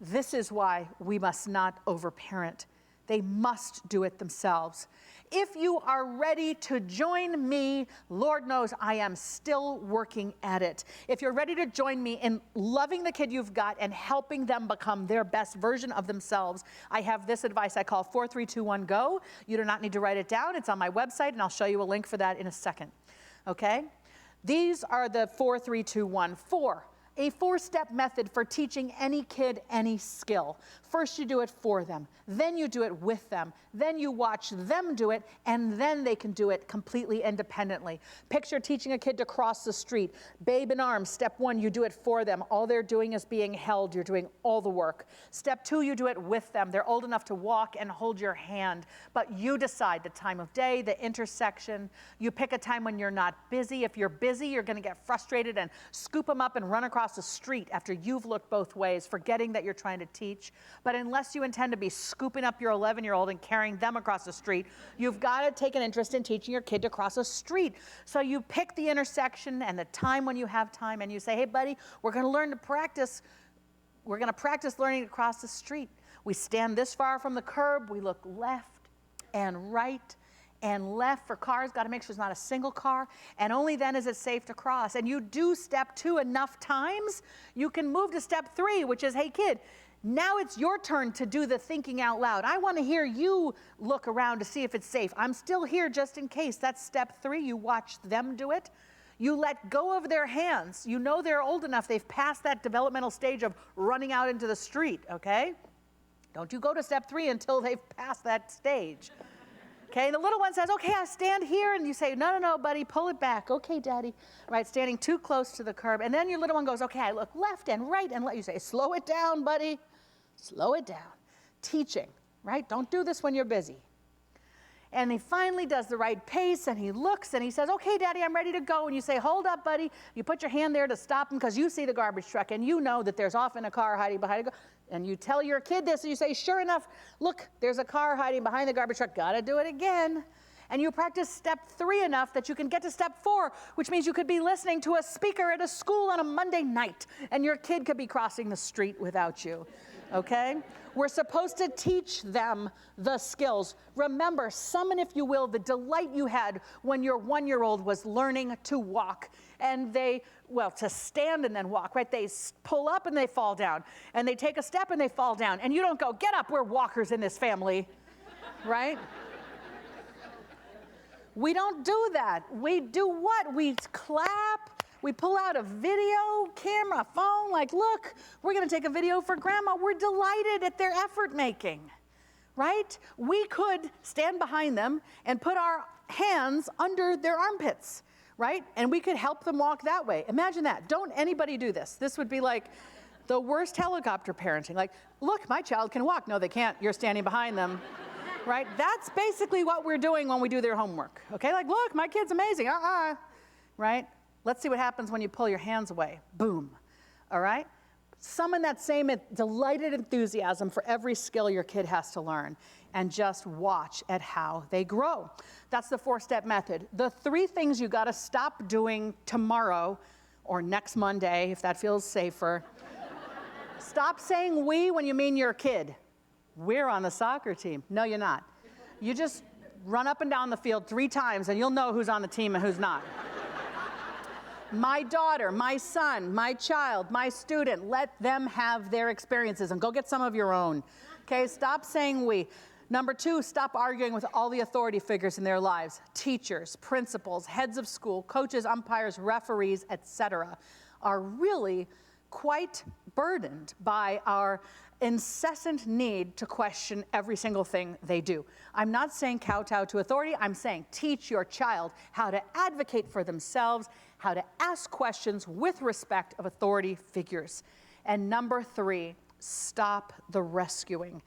This is why we must not overparent. They must do it themselves. If you are ready to join me, Lord knows I am still working at it. If you're ready to join me in loving the kid you've got and helping them become their best version of themselves, I have this advice I call 4, 3, 2, 1, go. You do not need to write it down. It's on my website, and I'll show you a link for that in a second. Okay? These are the 4, 3, 2, 1, 4. A 4-step method for teaching any kid any skill. First, you do it for them. Then you do it with them. Then you watch them do it, and then they can do it completely independently. Picture teaching a kid to cross the street. Babe in arms, step 1, you do it for them. All they're doing is being held. You're doing all the work. Step 2, you do it with them. They're old enough to walk and hold your hand, but you decide the time of day, the intersection. You pick a time when you're not busy. If you're busy, you're going to get frustrated and scoop them up and run across the street after you've looked both ways, forgetting that you're trying to teach. But unless you intend to be scooping up your 11-year-old and carrying them across the street, you've got to take an interest in teaching your kid to cross a street. So you pick the intersection and the time when you have time, and you say, hey, buddy, we're going to learn to practice. We're going to practice learning to cross the street. We stand this far from the curb. We look left and right and left for cars. Got to make sure there's not a single car. And only then is it safe to cross. And you do step 2 enough times, you can move to step 3, which is, hey, kid, now it's your turn to do the thinking out loud. I want to hear you look around to see if it's safe. I'm still here just in case. That's step 3. You watch them do it. You let go of their hands. You know they're old enough. They've passed that developmental stage of running out into the street, okay? Don't you go to step 3 until they've passed that stage. Okay, the little one says, okay, I stand here. And you say, no, buddy, pull it back. Okay, daddy. Right, standing too close to the curb. And then your little one goes, okay, I look left and right and you say, slow it down, buddy. Slow it down. Teaching, right? Don't do this when you're busy. And he finally does the right pace, and he looks, and he says, okay, daddy, I'm ready to go. And you say, hold up, buddy. You put your hand there to stop him because you see the garbage truck, and you know that there's often a car hiding behind it. And you tell your kid this, and you say, sure enough, look, there's a car hiding behind the garbage truck. Got to do it again. And you practice step 3 enough that you can get to step 4, which means you could be listening to a speaker at a school on a Monday night, and your kid could be crossing the street without you. Okay? We're supposed to teach them the skills. Remember, summon, if you will, the delight you had when your 1-year-old was learning to walk. And to stand and then walk, right? They pull up and they fall down. And they take a step and they fall down. And you don't go, get up, we're walkers in this family, right? We don't do that. We do what? We clap. We pull out a video camera, phone, like, look, we're going to take a video for grandma. We're delighted at their effort making, right? We could stand behind them and put our hands under their armpits, right? And we could help them walk that way. Imagine that. Don't anybody do this. This would be like the worst helicopter parenting. Like, look, my child can walk. No, they can't. You're standing behind them. Right? That's basically what we're doing when we do their homework. Okay? Like, look, my kid's amazing. Right? Let's see what happens when you pull your hands away. Boom. All right? Summon that same delighted enthusiasm for every skill your kid has to learn, and just watch at how they grow. That's the 4-step method. The 3 things you got to stop doing tomorrow or next Monday, if that feels safer. Stop saying we when you mean your kid. We're on the soccer team. No, you're not. You just run up and down the field 3 times, and you'll know who's on the team and who's not. My daughter, my son, my child, my student, let them have their experiences, and go get some of your own. Okay, stop saying we. Number 2, stop arguing with all the authority figures in their lives. Teachers, principals, heads of school, coaches, umpires, referees, etc. are really quite burdened by our incessant need to question every single thing they do. I'm not saying kowtow to authority. I'm saying teach your child how to advocate for themselves, how to ask questions with respect of authority figures. And number 3, stop the rescuing.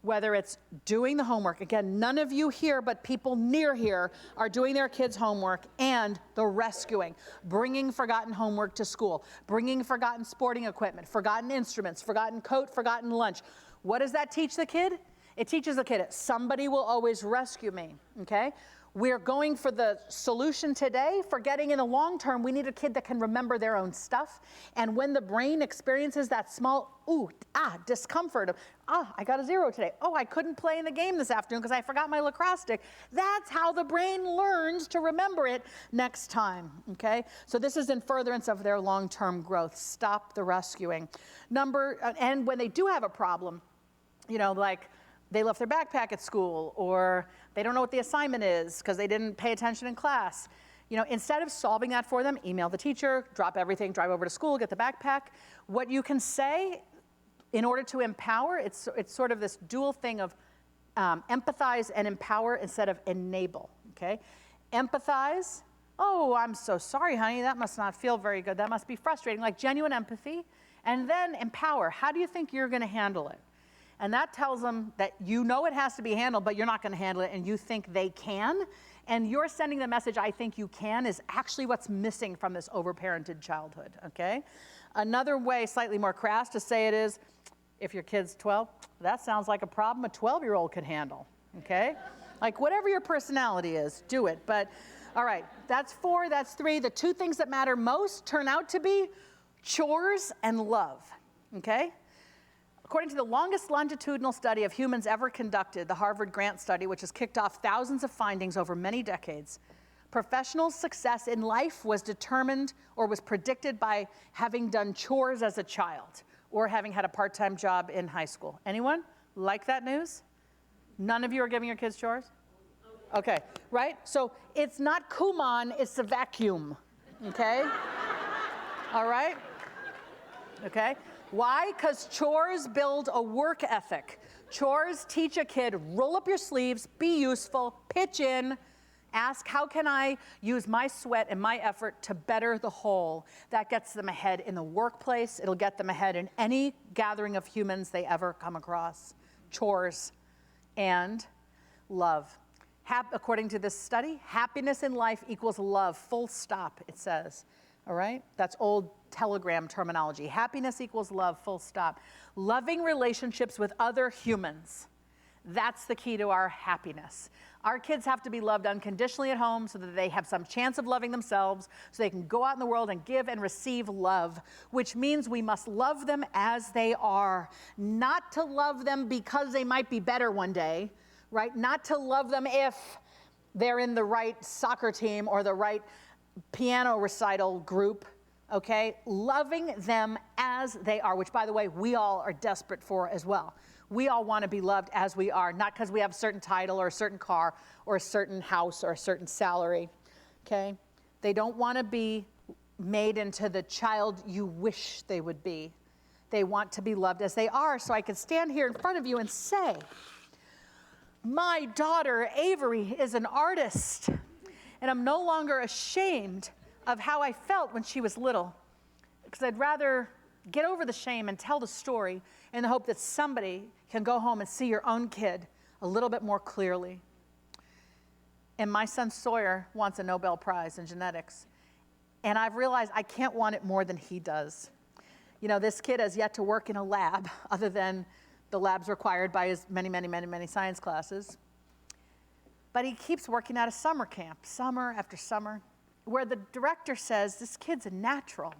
Whether it's doing the homework, again, none of you here, but people near here are doing their kids' homework, and the rescuing, bringing forgotten homework to school, bringing forgotten sporting equipment, forgotten instruments, forgotten coat, forgotten lunch. What does that teach the kid? It teaches the kid, somebody will always rescue me, okay? We're going for the solution today, forgetting in the long term, we need a kid that can remember their own stuff. And when the brain experiences that small, discomfort of, I got a 0 today. Oh, I couldn't play in the game this afternoon because I forgot my lacrosse stick. That's how the brain learns to remember it next time, okay? So this is in furtherance of their long-term growth. Stop the rescuing. And when they do have a problem, like they left their backpack at school, or they don't know what the assignment is because they didn't pay attention in class. Instead of solving that for them, email the teacher, drop everything, drive over to school, get the backpack. What you can say in order to empower, it's sort of this dual thing of empathize and empower instead of enable, okay? Empathize, oh, I'm so sorry, honey, that must not feel very good. That must be frustrating, like genuine empathy. And then empower, how do you think you're gonna handle it? And that tells them that it has to be handled, but you're not going to handle it, and you think they can. And you're sending the message, I think you can, is actually what's missing from this overparented childhood, okay? Another way, slightly more crass to say it is, if your kid's 12, that sounds like a problem a 12-year-old could handle, okay? Like whatever your personality is, do it. But all right, that's 4, that's 3. The 2 things that matter most turn out to be chores and love, okay? According to the longest longitudinal study of humans ever conducted, the Harvard Grant Study, which has kicked off thousands of findings over many decades, professional success in life was determined or was predicted by having done chores as a child or having had a part-time job in high school. Anyone like that news? None of you are giving your kids chores? Okay, right? So it's not Kumon, it's a vacuum, okay? All right? Okay? Why? Because chores build a work ethic. Chores teach a kid, roll up your sleeves, be useful, pitch in, ask, how can I use my sweat and my effort to better the whole? That gets them ahead in the workplace. It'll get them ahead in any gathering of humans they ever come across. Chores and love. According to this study, happiness in life equals love, full stop, it says. All right? That's old Telegram terminology. Happiness equals love, full stop. Loving relationships with other humans. That's the key to our happiness. Our kids have to be loved unconditionally at home so that they have some chance of loving themselves, so they can go out in the world and give and receive love, which means we must love them as they are, not to love them because they might be better one day, right? Not to love them if they're in the right soccer team or the right piano recital group, okay? Loving them as they are, which, by the way, we all are desperate for as well. We all want to be loved as we are, not because we have a certain title or a certain car or a certain house or a certain salary, okay? They don't want to be made into the child you wish they would be. They want to be loved as they are, so I can stand here in front of you and say, my daughter, Avery, is an artist. And I'm no longer ashamed of how I felt when she was little, because I'd rather get over the shame and tell the story in the hope that somebody can go home and see your own kid a little bit more clearly. And my son Sawyer wants a Nobel Prize in genetics, and I've realized I can't want it more than he does. This kid has yet to work in a lab other than the labs required by his many science classes. But he keeps working at a summer camp, summer after summer, where the director says, this kid's a natural.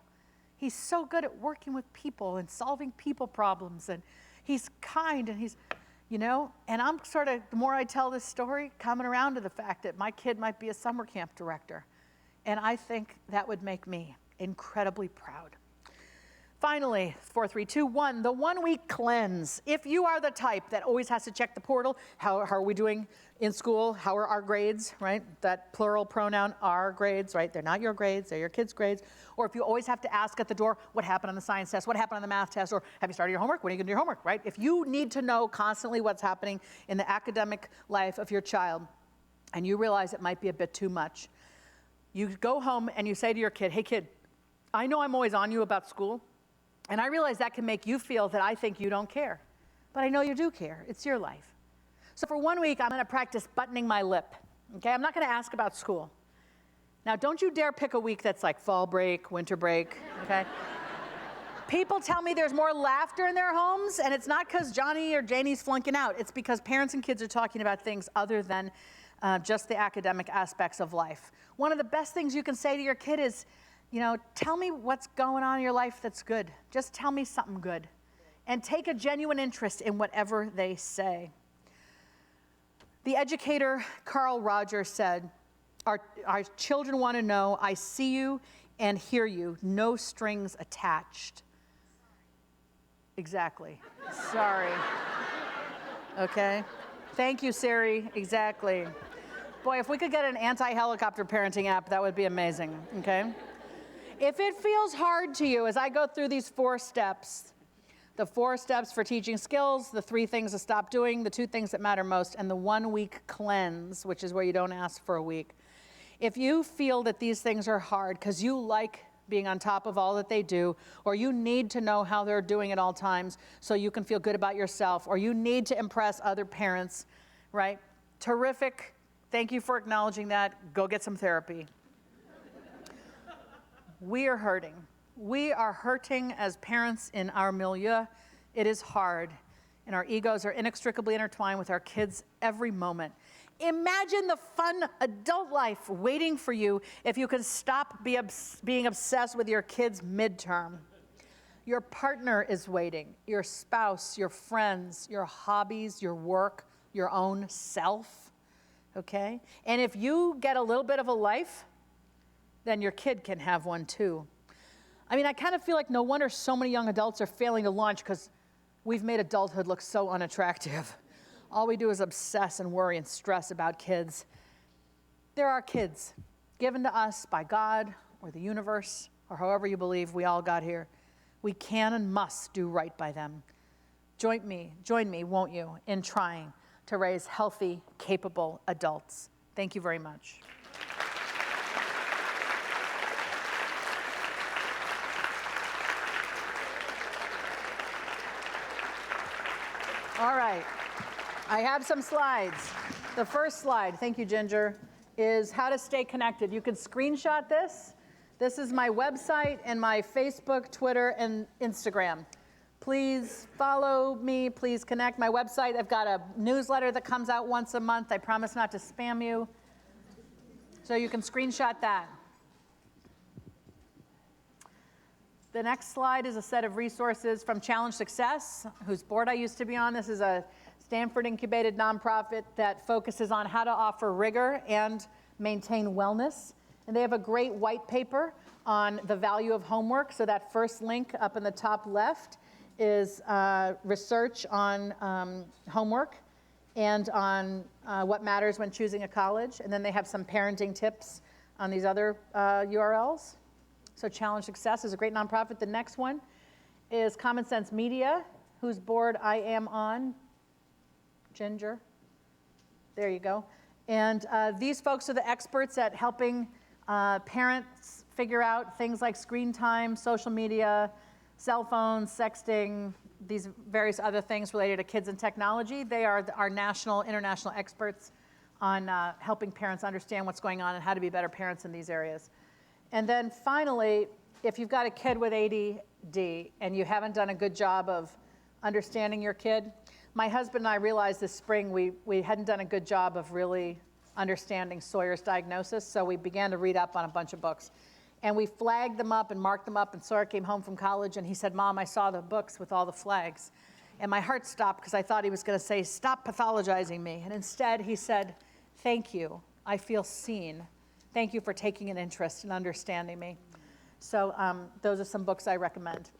He's so good at working with people and solving people problems, and he's kind, and he's, and I'm sort of, the more I tell this story, coming around to the fact that my kid might be a summer camp director. And I think that would make me incredibly proud. Finally, 4, 3, 2, 1, the 1 week cleanse. If you are the type that always has to check the portal, how are we doing in school? How are our grades, right? That plural pronoun, our grades, right? They're not your grades, they're your kids' grades. Or if you always have to ask at the door, what happened on the science test? What happened on the math test? Or have you started your homework? When are you going to do your homework, right? If you need to know constantly what's happening in the academic life of your child, and you realize it might be a bit too much, you go home and you say to your kid, hey kid, I know I'm always on you about school, and I realize that can make you feel that I think you don't care. But I know you do care. It's your life. So for 1 week, I'm going to practice buttoning my lip. Okay? I'm not going to ask about school. Now, don't you dare pick a week that's like fall break, winter break. Okay? People tell me there's more laughter in their homes, and it's not because Johnny or Janie's flunking out. It's because parents and kids are talking about things other than just the academic aspects of life. One of the best things you can say to your kid is, tell me what's going on in your life that's good. Just tell me something good. And take a genuine interest in whatever they say. The educator Carl Rogers said, our children want to know, I see you and hear you, no strings attached. Exactly. Sorry. Okay. Thank you, Siri. Exactly. Boy, if we could get an anti-helicopter parenting app, that would be amazing. Okay. If it feels hard to you, as I go through these 4 steps, the 4 steps for teaching skills, the 3 things to stop doing, the 2 things that matter most, and the 1-week cleanse, which is where you don't ask for a week. If you feel that these things are hard because you like being on top of all that they do, or you need to know how they're doing at all times so you can feel good about yourself, or you need to impress other parents, right? Terrific. Thank you for acknowledging that. Go get some therapy. We are hurting. We are hurting as parents in our milieu. It is hard, and our egos are inextricably intertwined with our kids every moment. Imagine the fun adult life waiting for you if you can stop being obsessed with your kids' midterm. Your partner is waiting, your spouse, your friends, your hobbies, your work, your own self, okay? And if you get a little bit of a life, then your kid can have one too. I mean, I kind of feel like no wonder so many young adults are failing to launch because we've made adulthood look so unattractive. All we do is obsess and worry and stress about kids. They're our kids, given to us by God or the universe, or however you believe we all got here. We can and must do right by them. Join me, won't you, in trying to raise healthy, capable adults. Thank you very much. All right. I have some slides. The first slide, thank you, Ginger, is how to stay connected. You can screenshot this. This is my website and my Facebook, Twitter, and Instagram. Please follow me. Please connect. My website, I've got a newsletter that comes out once a month. I promise not to spam you. So you can screenshot that. The next slide is a set of resources from Challenge Success, whose board I used to be on. This is a Stanford-incubated nonprofit that focuses on how to offer rigor and maintain wellness. And they have a great white paper on the value of homework. So that first link up in the top left is research on homework and on what matters when choosing a college. And then they have some parenting tips on these other URLs. So Challenge Success is a great nonprofit. The next one is Common Sense Media, whose board I am on. Ginger. There you go. And these folks are the experts at helping parents figure out things like screen time, social media, cell phones, sexting, these various other things related to kids and technology. They are our national, international experts on helping parents understand what's going on and how to be better parents in these areas. And then finally, if you've got a kid with ADD and you haven't done a good job of understanding your kid, my husband and I realized this spring we hadn't done a good job of really understanding Sawyer's diagnosis, so we began to read up on a bunch of books. And we flagged them up and marked them up, and Sawyer came home from college and he said, Mom, I saw the books with all the flags. And my heart stopped because I thought he was going to say, stop pathologizing me. And instead he said, thank you, I feel seen. Thank you for taking an interest in understanding me. So those are some books I recommend.